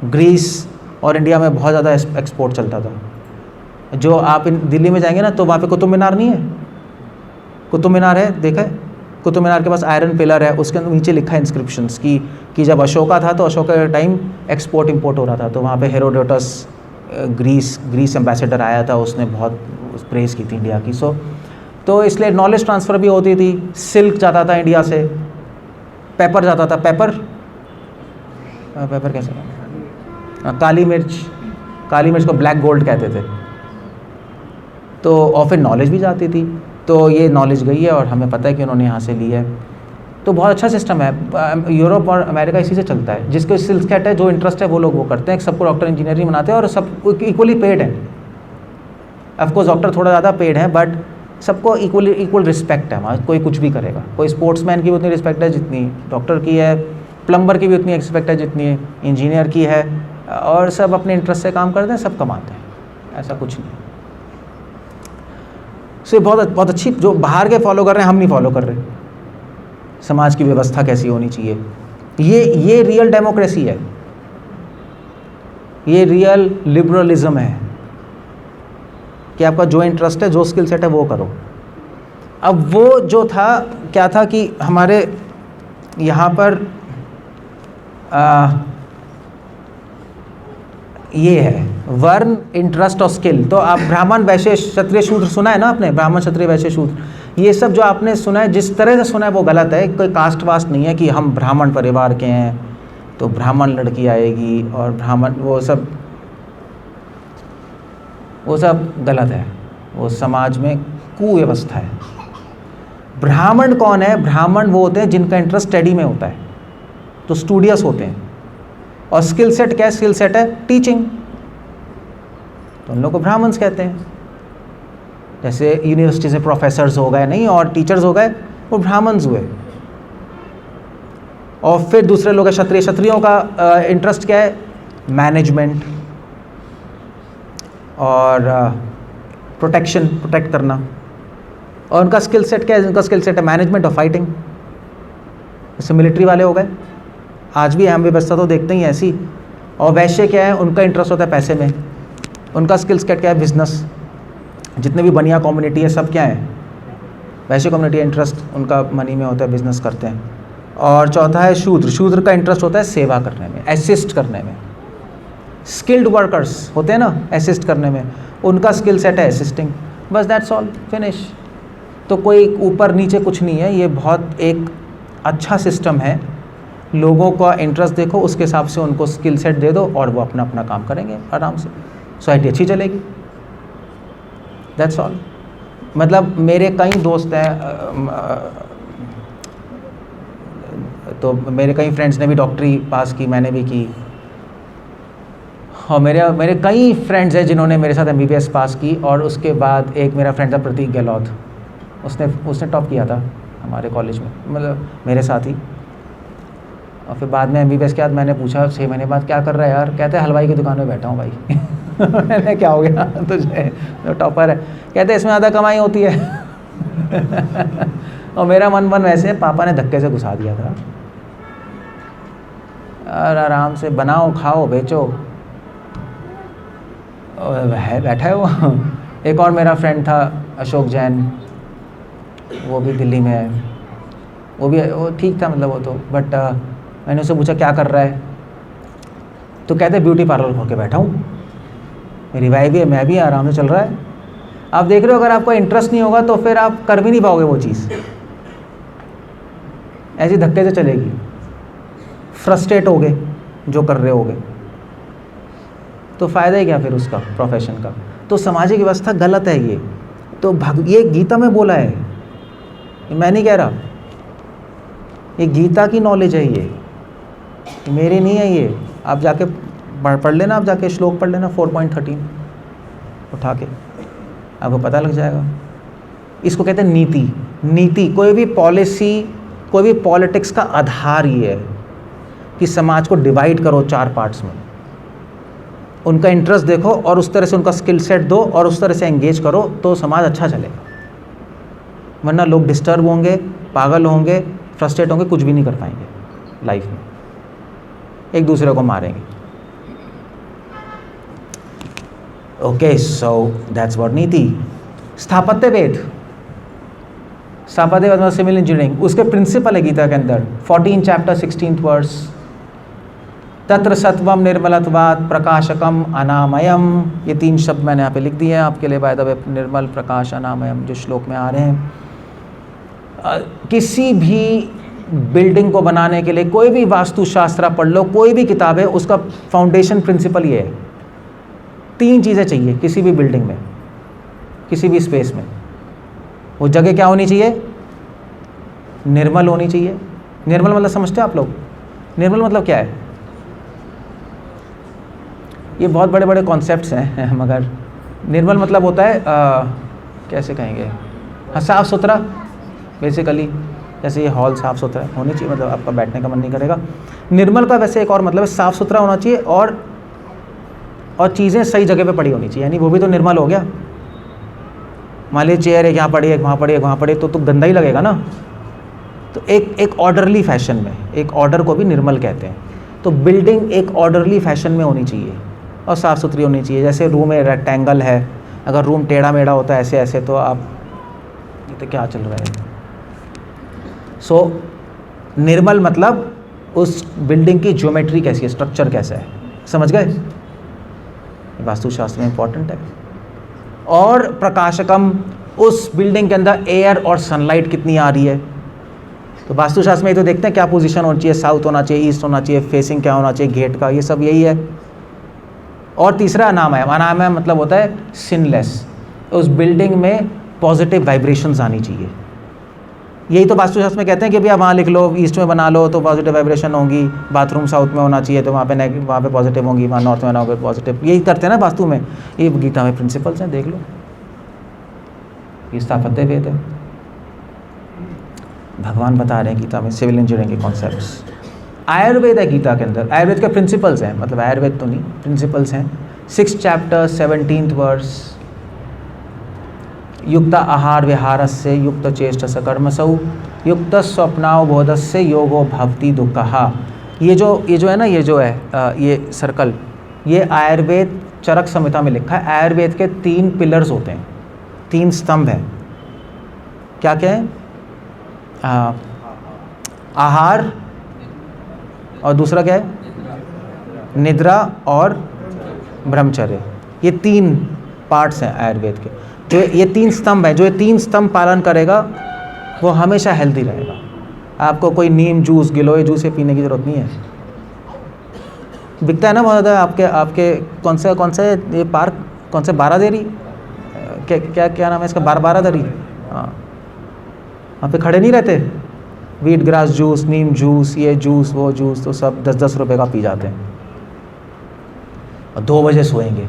ग्रीस और इंडिया में बहुत ज़्यादा एक्सपोर्ट चलता था। जो आप दिल्ली में जाएंगे ना, तो वहाँ पे कुतुब मीनार नहीं है? कुतुब मीनार है, देखा है? कुतुब मीनार के पास आयरन पिलर है, उसके नीचे लिखा है इंस्क्रिप्शंस कि जब अशोका था तो अशोका के टाइम एक्सपोर्ट इंपोर्ट हो रहा था। तो वहाँ पे हेरोडोटस ग्रीस एम्बेसडर आया था, उसने बहुत प्रेज़ की थी इंडिया की। तो इसलिए नॉलेज ट्रांसफ़र भी होती थी। सिल्क जाता था इंडिया से, पेपर जाता था, पेपर कैसे, काली मिर्च को ब्लैक गोल्ड कहते थे। तो और फिर नॉलेज भी जाती थी। तो ये नॉलेज गई है और हमें पता है कि उन्होंने यहाँ से ली है। तो बहुत अच्छा सिस्टम है। यूरोप और अमेरिका इसी से चलता है। जिसको स्किल सेट है, जो इंटरेस्ट है, वो लोग वो करते हैं। सबको डॉक्टर इंजीनियरिंग बनाते हैं और सब इक्वली पेड है। ऑफकोर्स डॉक्टर थोड़ा ज़्यादा पेड है, बट सबको इक्वल रिस्पेक्ट है वहाँ। कोई कुछ भी करेगा, कोई स्पोर्ट्समैन की भी उतनी रिस्पेक्ट है जितनी डॉक्टर की है, प्लम्बर की भी उतनी रिस्पेक्ट है जितनी इंजीनियर की है, और सब अपने इंटरेस्ट से काम करते हैं, सब कमाते हैं, ऐसा कुछ नहीं। सो बहुत अच्छी, जो बाहर के फॉलो कर रहे हैं, हम नहीं फॉलो कर रहे। समाज की व्यवस्था कैसी होनी चाहिए, ये रियल डेमोक्रेसी है, ये रियल लिबरलिज्म है कि आपका जो इंटरेस्ट है, जो स्किल सेट है, वो करो। अब वो जो था, क्या था कि हमारे यहाँ पर ये है वर्ण, इंटरेस्ट और स्किल। तो आप ब्राह्मण, वैश्य, क्षत्रिय, शूद्र सुना है ना आपने? ब्राह्मण, क्षत्रिय, वैश्य, शूद्र, ये सब जो आपने सुना है, जिस तरह से सुना है वो गलत है। कोई कास्ट वास्ट नहीं है कि हम ब्राह्मण परिवार के हैं तो ब्राह्मण लड़की आएगी और ब्राह्मण, वो सब गलत है। वो समाज में कुव्यवस्था है। ब्राह्मण कौन है? ब्राह्मण वो होते हैं जिनका इंटरेस्ट स्टडी में होता है, तो स्टूडियस होते हैं। और स्किल सेट क्या है? स्किल सेट है टीचिंग, तो उन लोग को ब्राह्मण्स कहते हैं। जैसे यूनिवर्सिटी से प्रोफेसर्स हो गए, नहीं, और टीचर्स हो गए, वो ब्राह्मण्स हुए। और फिर दूसरे लोग हैं क्षत्रिय। क्षत्रियों का इंटरेस्ट क्या है? मैनेजमेंट और प्रोटेक्ट करना। और उनका स्किल सेट क्या है? उनका स्किल सेट है मैनेजमेंट और फाइटिंग। जैसे मिलिट्री वाले हो गए, आज भी अहम व्यवस्था तो देखते ही ऐसी। और वैश्य क्या है? उनका इंटरेस्ट होता है पैसे में, उनका स्किल सेट क्या है? बिजनेस। जितने भी बनिया कम्युनिटी है, सब क्या है? वैश्य कम्युनिटी। इंटरेस्ट उनका मनी में होता है, बिजनेस करते हैं। और चौथा है शूद्र। शूद्र का इंटरेस्ट होता है सेवा करने में, असिस्ट करने में। स्किल्ड वर्कर्स होते हैं ना असिस्ट करने में, उनका स्किल सेट है असिस्टिंग, बस दैट्स ऑल, फिनिश। तो कोई ऊपर नीचे कुछ नहीं है, ये बहुत एक अच्छा सिस्टम है। लोगों का इंटरेस्ट देखो, उसके हिसाब से उनको स्किल सेट दे दो और वो अपना अपना काम करेंगे आराम से, सोसाइटी अच्छी चलेगी, दैट्स ऑल। मतलब मेरे कई दोस्त हैं, तो मेरे कई फ्रेंड्स ने भी डॉक्टरी पास की, मैंने भी की, और मेरे कई फ्रेंड्स हैं जिन्होंने मेरे साथ MBBS पास की। और उसके बाद एक मेरा फ्रेंड था प्रतीक गहलोत, उसने टॉप किया था हमारे कॉलेज में, मतलब मेरे साथ ही। और फिर बाद में MBBS के बाद मैंने पूछा 6 महीने बाद क्या कर रहा है यार, कहते हैं हलवाई की दुकान में बैठा हूँ भाई। मैंने क्या हो गया तुझे, तो टॉपर है, कहते इसमें ज़्यादा कमाई होती है। और मेरा मन वैसे पापा ने धक्के से घुसा दिया था, और आराम से बनाओ खाओ बेचो, है बैठा है वो। एक और मेरा फ्रेंड था अशोक जैन, वो भी दिल्ली में है, वो ठीक था मतलब वो तो, बट मैंने उससे पूछा क्या कर रहा है, तो कहते ब्यूटी पार्लर खोल के बैठा हूँ, मेरी भाई भी है, मैं भी, आराम से चल रहा है। आप देख रहे हो, अगर आपको इंटरेस्ट नहीं होगा तो फिर आप कर भी नहीं पाओगे वो चीज़, ऐसी धक्के से चलेगी, फ्रस्ट्रेट होगे जो कर रहे होगे, तो फ़ायदा ही क्या फिर उसका प्रोफेशन का। तो सामाजिक व्यवस्था गलत है ये, तो ये गीता में बोला है, मैं नहीं कह रहा, ये गीता की नॉलेज है, ये मेरी नहीं है ये। आप जाके पढ़ लेना, आप जाके श्लोक पढ़ लेना 4.13 उठा के, आपको पता लग जाएगा। इसको कहते हैं नीति। नीति, कोई भी पॉलिसी, कोई भी पॉलिटिक्स का आधार ये है कि समाज को डिवाइड करो 4 पार्ट्स में, उनका इंटरेस्ट देखो और उस तरह से उनका स्किल सेट दो और उस तरह से एंगेज करो, तो समाज अच्छा चलेगा। वरना लोग डिस्टर्ब होंगे, पागल होंगे, फ्रस्ट्रेट होंगे, कुछ भी नहीं कर पाएंगे लाइफ में, एक दूसरे को मारेंगे। ओके, सो दैट्स व्हाट नीति। स्थापत्य वेद, स्थापत्य वेद सिविल इंजीनियरिंग, उसके प्रिंसिपल है गीता के अंदर, 14 चैप्टर 16th वर्स। तत्र सत्वम निर्मलत्वात् प्रकाशकम अनामयम, ये 3 शब्द मैंने यहाँ पे लिख दिए हैं आपके लिए बाय द वे, निर्मल, प्रकाश, अनामयम, जो श्लोक में आ रहे हैं। किसी भी बिल्डिंग को बनाने के लिए, कोई भी वास्तुशास्त्र पढ़ लो, कोई भी किताब है, उसका फाउंडेशन प्रिंसिपल ये है, 3 चीज़ें चाहिए किसी भी बिल्डिंग में, किसी भी स्पेस में। वो जगह क्या होनी चाहिए? निर्मल होनी चाहिए। निर्मल मतलब समझते हैं आप लोग? निर्मल मतलब क्या है? ये बहुत बड़े बड़े कॉन्सेप्ट्स हैं, मगर निर्मल मतलब होता है कैसे कहेंगे, हाँ, साफ़ सुथरा बेसिकली। जैसे ये हॉल साफ़ सुथरा होनी चाहिए, मतलब आपका बैठने का मन नहीं करेगा। निर्मल का वैसे एक और मतलब है, साफ़ सुथरा होना चाहिए और चीज़ें सही जगह पे पड़ी होनी चाहिए, यानी वो भी तो निर्मल हो गया। मान लीजिए चेयर एक यहाँ पड़ी है, एक वहाँ पड़ी है, वहाँ पड़ी, तो गंदा ही लगेगा ना। तो एक ऑर्डरली फैशन में, एक ऑर्डर को भी निर्मल कहते हैं। तो बिल्डिंग एक ऑर्डरली फैशन में होनी चाहिए और साफ़ सुथरी होनी चाहिए। जैसे रूम में रेक्टेंगल है, अगर रूम टेढ़ा मेढ़ा होता है ऐसे ऐसे, तो आप ये तो क्या चल रहा है। सो निर्मल मतलब उस बिल्डिंग की ज्योमेट्री कैसी है, स्ट्रक्चर कैसा है, समझ गए? वास्तुशास्त्र में इंपॉर्टेंट है। और प्रकाशकम, उस बिल्डिंग के अंदर एयर और सनलाइट कितनी आ रही है। तो वास्तुशास्त्र में ये तो देखते हैं क्या पोजीशन होनी चाहिए, साउथ होना चाहिए, ईस्ट होना चाहिए, फेसिंग क्या होना चाहिए गेट का, ये सब यही है। और तीसरा अनामय, अनामय मतलब होता है सिनलेस, उस बिल्डिंग में पॉजिटिव वाइब्रेशंस आनी चाहिए। यही तो वास्तुशास्त्र में कहते हैं कि भैया वहाँ लिख लो, ईस्ट में बना लो तो पॉजिटिव वाइब्रेशन होंगी, बाथरूम साउथ में होना चाहिए तो वहाँ पे पॉजिटिव होंगी, वहाँ नॉर्थ में ना होगी पॉजिटिव। यही करते हैं ना वास्तु में, ये गीता में प्रिंसिपल्स हैं, देख लो। ये स्थापत्य वेद है, भगवान बता रहे हैं गीता में सिविल इंजीनियरिंग के कॉन्सेप्ट्स। आयुर्वेद है गीता के अंदर, आयुर्वेद के प्रिंसिपल्स हैं, मतलब आयुर्वेद तो नहीं, प्रिंसिपल्स हैं। 6 चैप्टर 17th वर्स। युक्त आहार विहारस्य युक्त चेष्टस कर्मसौ युक्त स्वप्नावबोधस्य योगो भवति दुःखः। ये जो है ना, ये जो है ये सर्कल, ये आयुर्वेद चरक संहिता में लिखा है। आयुर्वेद के 3 पिलर्स होते हैं, 3 स्तंभ हैं। क्या क्या है? आहार, और दूसरा क्या है? निद्रा और ब्रह्मचर्य, ये 3 पार्ट्स हैं आयुर्वेद के। जो ये 3 स्तंभ हैं, जो ये 3 स्तंभ पालन करेगा वो हमेशा हेल्दी रहेगा। आपको कोई नीम जूस, गिलोय जूस ये पीने की ज़रूरत नहीं है। बिकता है ना बहुत ज़्यादा आपके कौन से ये पार्क, कौन से बारादेरी, क्या नाम है इसका, बारादरी, हाँ, वहाँ पे खड़े नहीं रहते, वीट ग्रास जूस, नीम जूस, ये जूस वो जूस, तो सब 10-10 रुपए का पी जाते हैं और 2 बजे सोएंगे।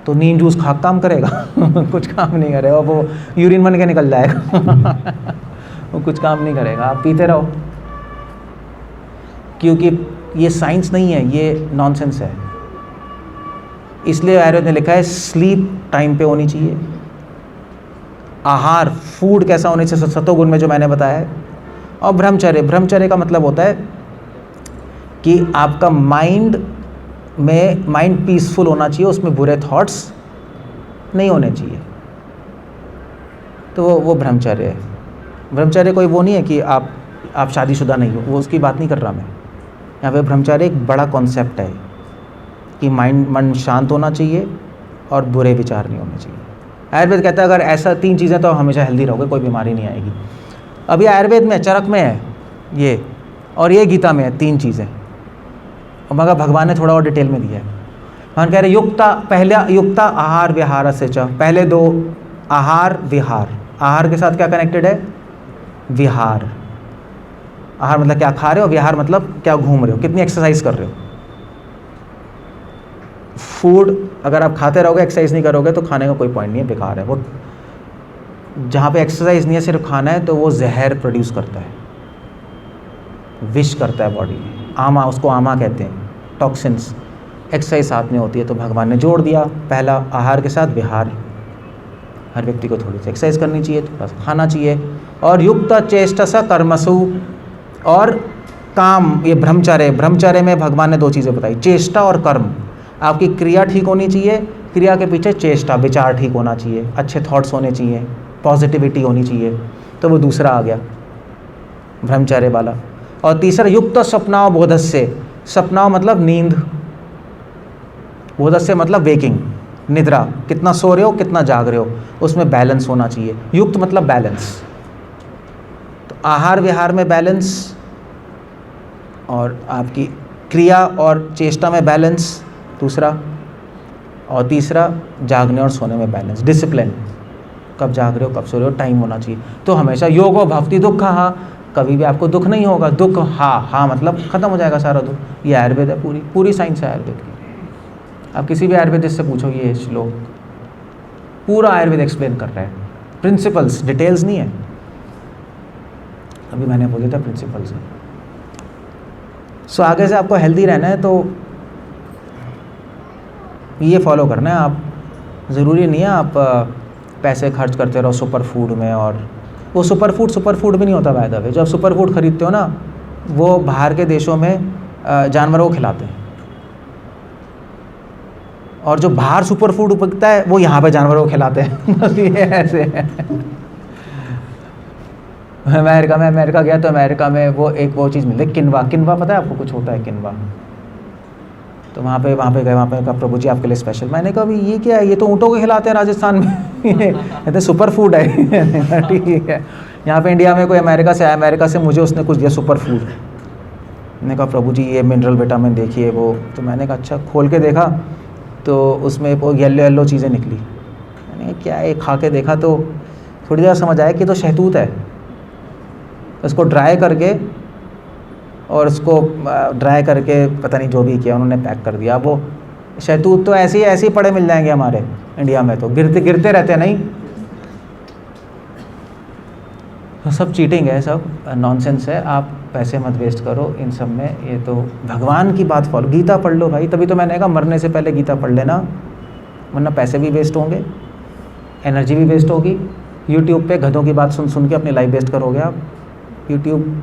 तो नीम जूस काम करेगा कुछ काम नहीं करेगा, वो यूरिन बन के निकल जाएगा वो कुछ काम नहीं करेगा, आप पीते रहो, क्योंकि ये साइंस नहीं है, ये नॉनसेंस है। इसलिए आयुर्वेद ने लिखा है स्लीप टाइम पे होनी चाहिए, आहार फूड कैसा होने चाहिए सतोगुण में जो मैंने बताया है, और ब्रह्मचर्य का मतलब होता है कि आपका माइंड पीसफुल होना चाहिए, उसमें बुरे थॉट्स नहीं होने चाहिए, तो वो ब्रह्मचर्य है। ब्रह्मचर्य कोई वो नहीं है कि आप शादीशुदा नहीं हो, वो उसकी बात नहीं कर रहा मैं। यहाँ पे ब्रह्मचर्य एक बड़ा कॉन्सेप्ट है कि मन शांत होना चाहिए और बुरे विचार नहीं होने चाहिए। आयुर्वेद कहता है अगर ऐसा 3 चीज़ें तो हमेशा हेल्दी रहोगे, कोई बीमारी नहीं आएगी। अभी आयुर्वेद में चरक में है ये, और ये गीता में है 3 चीज़ें, और मगर भगवान ने थोड़ा और डिटेल में दिया है। भगवान कह रहे युक्ता आहार विहार से च, पहले 2 आहार विहार। आहार के साथ क्या कनेक्टेड है, विहार। आहार मतलब क्या खा रहे हो, विहार मतलब क्या घूम रहे हो, कितनी एक्सरसाइज कर रहे हो। फूड अगर आप खाते रहोगे एक्सरसाइज नहीं करोगे तो खाने का कोई पॉइंट नहीं है, बेकार है वो। जहाँ पे एक्सरसाइज नहीं है सिर्फ खाना है तो वो जहर प्रोड्यूस करता है, विष करता है बॉडी में। आमा, उसको आमा कहते हैं, टॉक्सिन्स। एक्सरसाइज साथ में होती है, तो भगवान ने जोड़ दिया पहला आहार के साथ विहार। हर व्यक्ति को थोड़ी सी एक्सरसाइज करनी चाहिए, थोड़ा सा खाना चाहिए। और युक्त चेष्टस कर्मसु, और काम, ये ब्रह्मचर्य में भगवान ने 2 चीज़ें बताई, चेष्टा और कर्म। आपकी क्रिया ठीक होनी चाहिए, क्रिया के पीछे चेष्टा, विचार ठीक होना चाहिए, अच्छे थॉट्स होने चाहिए, पॉजिटिविटी होनी चाहिए, तो वो दूसरा आ गया ब्रह्मचर्य वाला। और तीसरा युक्त स्वप्नाव बोधस्य, स्वप्नाव मतलब नींद, बोधस्य मतलब वेकिंग, निद्रा, कितना सो रहे हो कितना जाग रहे हो, उसमें बैलेंस होना चाहिए। युक्त मतलब बैलेंस, तो आहार विहार में बैलेंस, और आपकी क्रिया और चेष्टा में बैलेंस दूसरा, और तीसरा जागने और सोने में बैलेंस, डिसिप्लिन, कब जाग रहे हो कब सो रहे हो, टाइम होना चाहिए। तो हमेशा योगो भक्ति दुख हा, कभी भी आपको दुख नहीं होगा, दुख हा मतलब खत्म हो जाएगा सारा दुख। ये आयुर्वेद है, पूरी साइंस है आयुर्वेद की। आप किसी भी आयुर्वेदिस्ट से पूछो, ये श्लोक पूरा आयुर्वेद एक्सप्लेन कर रहा है, प्रिंसिपल्स, डिटेल्स नहीं है। अभी मैंने बोला था प्रिंसिपल्स है। सो आगे से आपको हेल्दी रहना है तो ये फॉलो करना है। आप ज़रूरी नहीं है आप पैसे खर्च करते रहो सुपर फूड में, और वो सुपर फूड भी नहीं होता बाय द वे। जो आप सुपर फूड खरीदते हो ना, वो बाहर के देशों में जानवरों को खिलाते हैं, और जो बाहर सुपर फूड बिकता है वो यहाँ पे जानवरों को खिलाते हैं बस ये ऐसे है। अमेरिका गया तो अमेरिका में वो चीज़ मिलती है, किनवा पता है आपको, कुछ होता है किनवा। तो वहाँ पे कहा प्रभु जी आपके लिए स्पेशल। मैंने कहा भाई ये क्या है, ये तो ऊँटों को खिलाते हैं राजस्थान में ये तो सुपर फूड है ठीक है। यहाँ पे इंडिया में कोई अमेरिका से आया, अमेरिका से मुझे उसने कुछ दिया सुपर फूड। मैंने कहा प्रभु जी ये मिनरल विटामिन देखिए वो, तो मैंने कहा अच्छा, खोल के देखा तो उसमें वो येलो चीज़ें निकली। मैंने कहा क्या है, खा के देखा तो थोड़ी देर समझ आया कि तो शहतूत है। उसको ड्राई करके पता नहीं जो भी किया उन्होंने, पैक कर दिया। वो शहतूत तो ऐसे ही पड़े मिल जाएंगे हमारे इंडिया में, तो गिरते रहते हैं नहीं, तो सब चीटिंग है, सब नॉनसेंस है। आप पैसे मत वेस्ट करो इन सब में। ये तो भगवान की बात फॉलो, गीता पढ़ लो भाई। तभी तो मैंने कहा मरने से पहले गीता पढ़ लेना, वरना पैसे भी वेस्ट होंगे, एनर्जी भी वेस्ट होगी। यूट्यूब पे गधों की बात सुन के अपनी लाइफ वेस्ट करोगे आप। यूट्यूब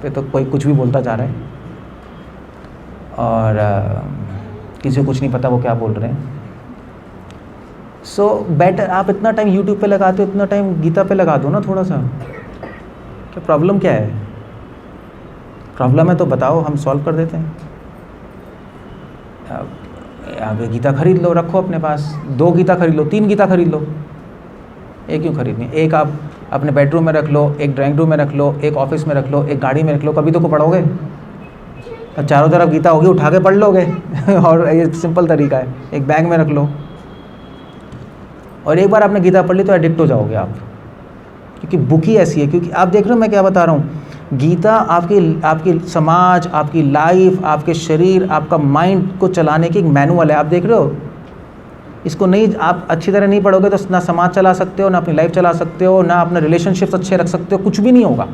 पे तो कोई कुछ भी बोलता जा रहा है, और किसी को कुछ नहीं पता वो क्या बोल रहे हैं। सो बेटर आप इतना टाइम यूट्यूब पे लगाते हो, इतना टाइम गीता पे लगा दो ना थोड़ा सा। क्या प्रॉब्लम क्या है? प्रॉब्लम है तो बताओ, हम सॉल्व कर देते हैं। आप गीता खरीद लो, रखो अपने पास, 2 गीता खरीद लो, 3 गीता खरीद लो, एक क्यों खरीदनी? एक आप अपने बेडरूम में रख लो, एक ड्राइंग रूम में रख लो, एक ऑफिस में रख लो, एक गाड़ी में रख लो, कभी तो को पढ़ोगे। अब चारों तरफ गीता होगी, उठा के पढ़ लोगे और ये सिंपल तरीका है, एक बैग में रख लो। और एक बार आपने गीता पढ़ ली तो एडिक्ट हो जाओगे आप, क्योंकि बुक ही ऐसी है। क्योंकि आप देख रहे हो मैं क्या बता रहा हूँ, गीता आपकी समाज, आपकी लाइफ, आपके शरीर, आपका माइंड को चलाने की एक मैनुअल है। आप देख रहे हो, इसको नहीं, आप अच्छी तरह नहीं पढ़ोगे तो ना समाज चला सकते हो, ना अपनी लाइफ चला सकते हो, ना अपने रिलेशनशिप्स अच्छे रख सकते हो, कुछ भी नहीं होगा।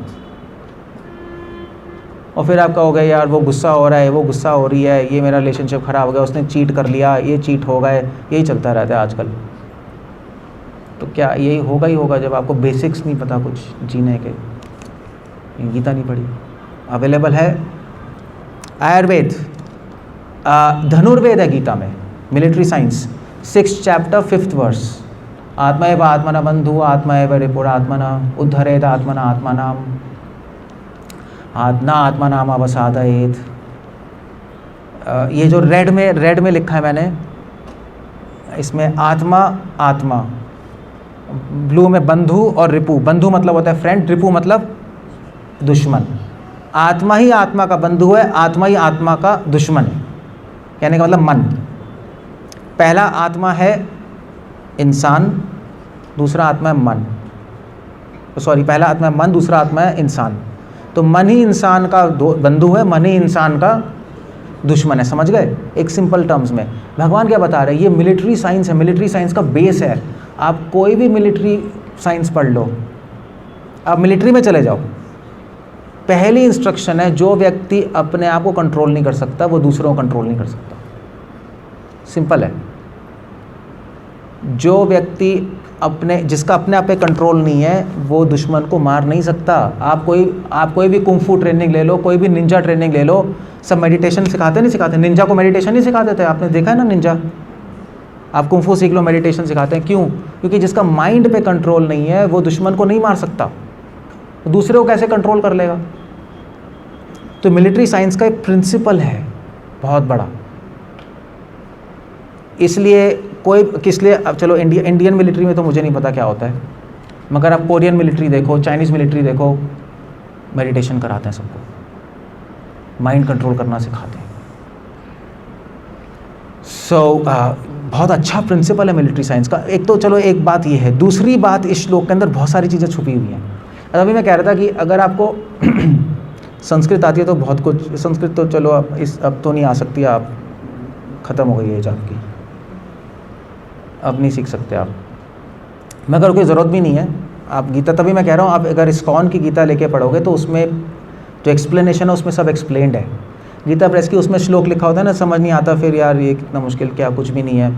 और फिर आप कहोगे यार वो गुस्सा हो रहा है, वो गुस्सा हो रही है, ये मेरा रिलेशनशिप ख़राब हो गया, उसने चीट कर लिया, ये चीट हो गए, यही चलता रहता है आजकल। तो क्या यही होगा ही होगा जब आपको बेसिक्स नहीं पता कुछ जीने के। गीता नहीं पढ़ी। अवेलेबल है आयुर्वेद, धनुर्वेद है गीता में, military science, 6th chapter 5th verse, आत्मा एव आत्मना बंधु आत्मा एव रिपुरात्मना उद्धरेत आत्मना आत्मानाम आत्मा आत्मानाम अवसादयेत। ये जो रेड में लिखा है मैंने, इसमें आत्मा आत्मा, ब्लू में बंधु और रिपु। बंधु मतलब होता है फ्रेंड, रिपु मतलब दुश्मन। आत्मा ही आत्मा का बंधु है, आत्मा ही आत्मा का दुश्मन है, कहने का मतलब मन। पहला आत्मा है इंसान, दूसरा आत्मा है मन। सॉरी, पहला आत्मा है मन, दूसरा आत्मा है इंसान। तो मन ही इंसान का बंधु है, मन ही इंसान का दुश्मन है। समझ गए एक सिंपल टर्म्स में। भगवान क्या बता रहे हैं, ये मिलिट्री साइंस है, मिलिट्री साइंस का बेस है। आप कोई भी मिलिट्री साइंस पढ़ लो, आप मिलिट्री में चले जाओ, पहली इंस्ट्रक्शन है, जो व्यक्ति अपने आप को कंट्रोल नहीं कर सकता वो दूसरों को कंट्रोल नहीं कर सकता। सिंपल है। जो व्यक्ति जिसका अपने आप पे कंट्रोल नहीं है वो दुश्मन को मार नहीं सकता। आप कोई भी कुंफू ट्रेनिंग ले लो, कोई भी निंजा ट्रेनिंग ले लो, सब मेडिटेशन सिखाते नहीं सिखाते? निंजा को मेडिटेशन नहीं सिखाते थे, आपने देखा है ना निंजा। आप कुंफू सीख लो, मेडिटेशन सिखाते हैं, क्यों? क्योंकि जिसका माइंड पे कंट्रोल नहीं है वो दुश्मन को नहीं मार सकता, तो दूसरे को कैसे कंट्रोल कर लेगा? तो मिलिट्री साइंस का एक प्रिंसिपल है बहुत बड़ा। इसलिए किस लिए, अब चलो इंडियन मिलिट्री में तो मुझे नहीं पता क्या होता है, मगर आप कोरियन मिलिट्री देखो, चाइनीज़ मिलिट्री देखो, मेडिटेशन कराते हैं सबको, माइंड कंट्रोल करना सिखाते हैं। बहुत अच्छा प्रिंसिपल है मिलिट्री साइंस का। एक तो चलो एक बात ये है, दूसरी बात इस श्लोक के अंदर बहुत सारी चीज़ें छुपी हुई हैं। अभी मैं कह रहा था कि अगर आपको संस्कृत आती है तो बहुत कुछ, संस्कृत तो चलो अब तो नहीं आ सकती, आप ख़त्म हो गई है एज आपकी, अब नहीं सीख सकते आप, मगर कोई ज़रूरत भी नहीं है। आप गीता, तभी मैं कह रहा हूँ, आप अगर इस्कॉन की गीता लेके पढ़ोगे तो उसमें जो एक्सप्लेनेशन है उसमें सब एक्सप्लेन्ड है। गीता प्रेस की उसमें श्लोक लिखा होता है ना, समझ नहीं आता फिर यार ये कितना मुश्किल, क्या कुछ भी नहीं है।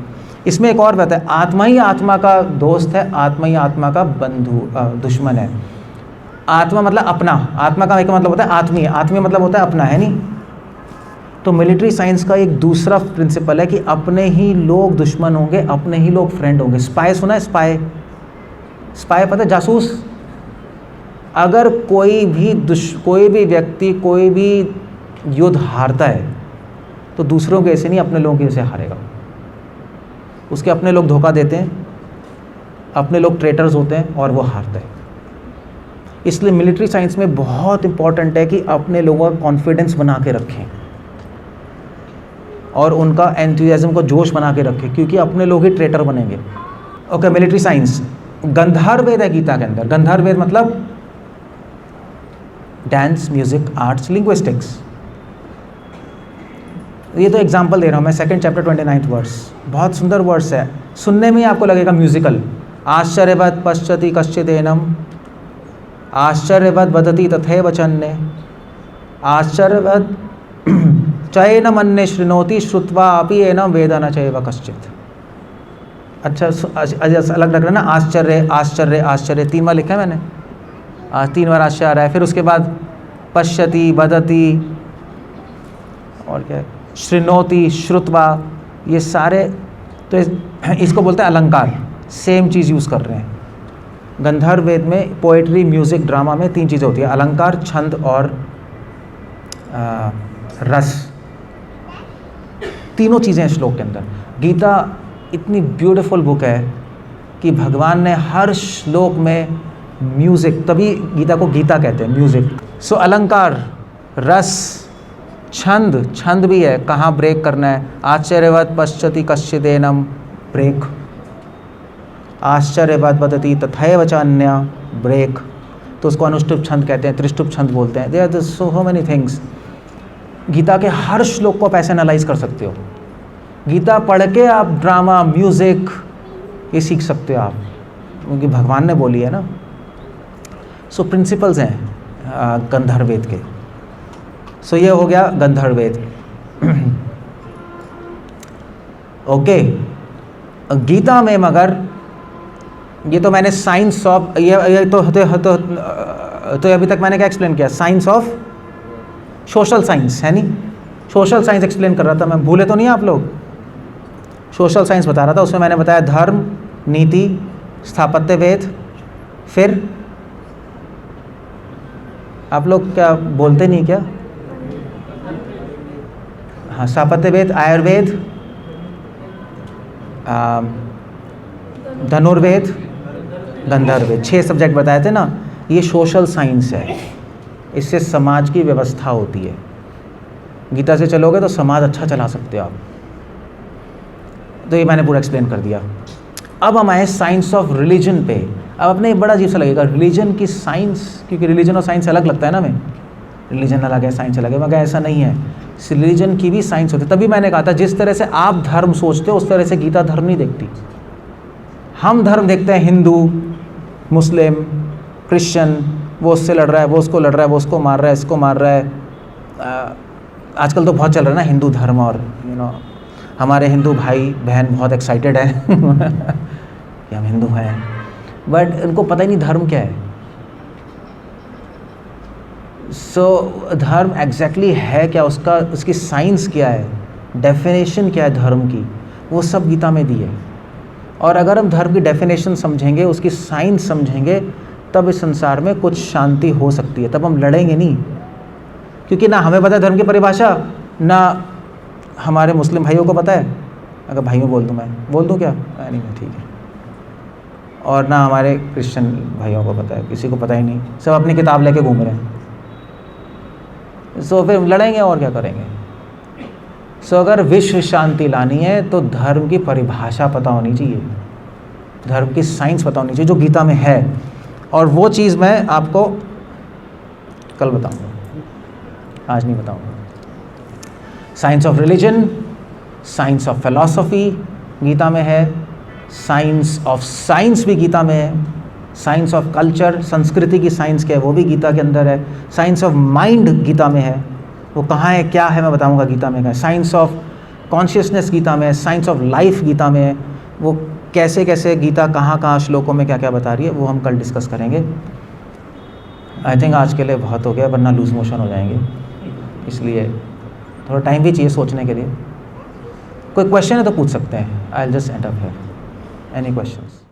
इसमें एक और बात है, आत्मा ही आत्मा का दोस्त है, आत्मा ही आत्मा का दुश्मन है। आत्मा मतलब अपना, आत्मा का एक मतलब होता है आत्मीय, आत्मीय मतलब होता है अपना, है नहीं? तो मिलिट्री साइंस का एक दूसरा प्रिंसिपल है कि अपने ही लोग दुश्मन होंगे, अपने ही लोग फ्रेंड होंगे। स्पाई सुना है? स्पाई पता है? जासूस। अगर कोई भी व्यक्ति कोई भी युद्ध हारता है तो दूसरों के ऐसे नहीं, अपने लोगों के ऐसे हारेगा। उसके अपने लोग धोखा देते हैं, अपने लोग ट्रेटर्स होते हैं और वो हारते हैं। इसलिए मिलिट्री साइंस में बहुत इंपॉर्टेंट है कि अपने लोगों का कॉन्फिडेंस बना के रखें और उनका एंथुसियाज्म को जोश बना के रखें, क्योंकि अपने लोग ही ट्रेटर बनेंगे। Okay, military science. गंधर्ववेद है गीता के अंदर। गंधर्ववेद मतलब डांस, म्यूजिक, आर्ट्स, लिंग्विस्टिक्स। ये तो एग्जाम्पल दे रहा हूँ मैं, 2nd chapter 29th वर्स, बहुत सुंदर वर्स है, सुनने में ही आपको लगेगा म्यूजिकल। आश्चर्यवत् पश्यति कश्चिदेनम आश्चर्यवत् वदति तथैव चन्ने आश्चर्यवत् चैनम अन्ये शृणोति श्रुत्वा अपि एनम वेद न चैव कश्चित्। अच्छा अलग लग रहा है ना, आश्चर्य आश्चर्य आश्चर्य, 3 बार लिखा है मैंने, 3 बार आश्चर्य आ रहा है। फिर उसके बाद पश्यति, वदति, और क्या है, शृणोति, श्रुत्वा, ये सारे तो इसको बोलते हैं अलंकार। सेम चीज़ यूज़ कर रहे हैं। गंधर्व वेद में पोएट्री, म्यूज़िक, ड्रामा में 3 चीज़ें होती है, अलंकार, छंद और रस। तीनों चीज़ें हैं श्लोक के अंदर। गीता इतनी ब्यूटीफुल बुक है कि भगवान ने हर श्लोक में म्यूज़िक, तभी गीता को गीता कहते हैं, म्यूज़िक। सो अलंकार, रस, छंद, छंद भी है, कहाँ ब्रेक करना है। आश्चर्यवत पश्यति कश्चिदेनम ब्रेक, आश्चर्यवत वदति तथैव च अन्य ब्रेक, तो उसको अनुष्टुप छंद कहते हैं, त्रिष्टुप छंद बोलते हैं। There are so many things. Gita के हर श्लोक को आप ऐसे एनालाइज कर सकते हो। गीता पढ़ के आप ड्रामा, म्यूज़िक ये सीख सकते हो आप, क्योंकि भगवान ने बोली है ना। सो प्रिंसिपल्स हैं गंधर्व वेद के। सो ये हो गया गंधर्व वेद। ओके, गीता में मगर ये तो मैंने साइंस ऑफ ये तो अभी तक मैंने क्या एक्सप्लेन किया, साइंस ऑफ सोशल साइंस है नहीं, सोशल साइंस एक्सप्लेन कर रहा था मैं, भूले तो नहीं आप लोग। सोशल साइंस बता रहा था, उसमें मैंने बताया धर्म, नीति, स्थापत्य वेद, फिर आप लोग क्या बोलते नहीं क्या? हाँ, स्थापत्य वेद, आयुर्वेद, धनुर्वेद, गंधर्व, 6 सब्जेक्ट बताए थे ना। ये सोशल साइंस है, इससे समाज की व्यवस्था होती है। गीता से चलोगे तो समाज अच्छा चला सकते हो आप। तो ये मैंने पूरा एक्सप्लेन कर दिया। अब हम आए साइंस ऑफ रिलीजन पे। अब अपने बड़ा अजीब सा लगेगा रिलीजन की साइंस, क्योंकि रिलीजन और साइंस अलग लगता है ना। हमें रिलीजन अलग है, साइंस अलग है, मगर ऐसा नहीं है। रिलीजन की भी साइंस होती है। तभी मैंने कहा था जिस तरह से आप धर्म सोचते हो उस तरह से गीता धर्म नहीं देखती। हम धर्म देखते हैं हिंदू, मुस्लिम, क्रिश्चियन, वो उससे लड़ रहा है, वो उसको लड़ रहा है, वो उसको मार रहा है, इसको मार रहा है। आजकल तो बहुत चल रहा है ना हिंदू धर्म, और हमारे हिंदू भाई बहन बहुत एक्साइटेड हैं कि हम हिंदू हैं, बट उनको पता ही नहीं धर्म क्या है। सो धर्म एग्जैक्टली है क्या, उसकी साइंस क्या है, डेफिनेशन क्या है धर्म की, वो सब गीता में दी है। और अगर हम धर्म की डेफिनेशन समझेंगे, उसकी साइंस समझेंगे, तब इस संसार में कुछ शांति हो सकती है। तब हम लड़ेंगे नहीं, क्योंकि ना हमें पता है धर्म की परिभाषा, ना हमारे मुस्लिम भाइयों को पता है। अगर भाइयों बोल दूँ, मैं बोल दूँ क्या? नहीं, ठीक है। और ना हमारे क्रिश्चियन भाइयों को पता है, किसी को पता ही नहीं, सब अपनी किताब लेके घूम रहे हैं। सो फिर लड़ेंगे और क्या करेंगे। सो अगर विश्व शांति लानी है तो धर्म की परिभाषा पता होनी चाहिए, धर्म की साइंस पता होनी चाहिए, जो गीता में है। और वो चीज़ मैं आपको कल बताऊंगा, आज नहीं बताऊंगा। Science of religion, science of philosophy Gita में है, साइंस ऑफ साइंस भी गीता में है, साइंस ऑफ कल्चर, संस्कृति की साइंस क्या है वो भी गीता के अंदर है, साइंस ऑफ माइंड गीता में है, वो कहाँ है क्या है मैं बताऊंगा गीता में क्या है, साइंस ऑफ कॉन्शियसनेस गीता में है, साइंस ऑफ लाइफ गीता में है, वो कैसे कैसे गीता कहाँ कहाँ श्लोकों में क्या क्या बता रही है वो हम कल डिस्कस करेंगे। आई थिंक आज के लिए बहुत हो गया, वरना लूज मोशन हो जाएंगे, इसलिए थोड़ा टाइम भी चाहिए सोचने के लिए। कोई क्वेश्चन है तो पूछ सकते हैं। I will just and up here. Any questions?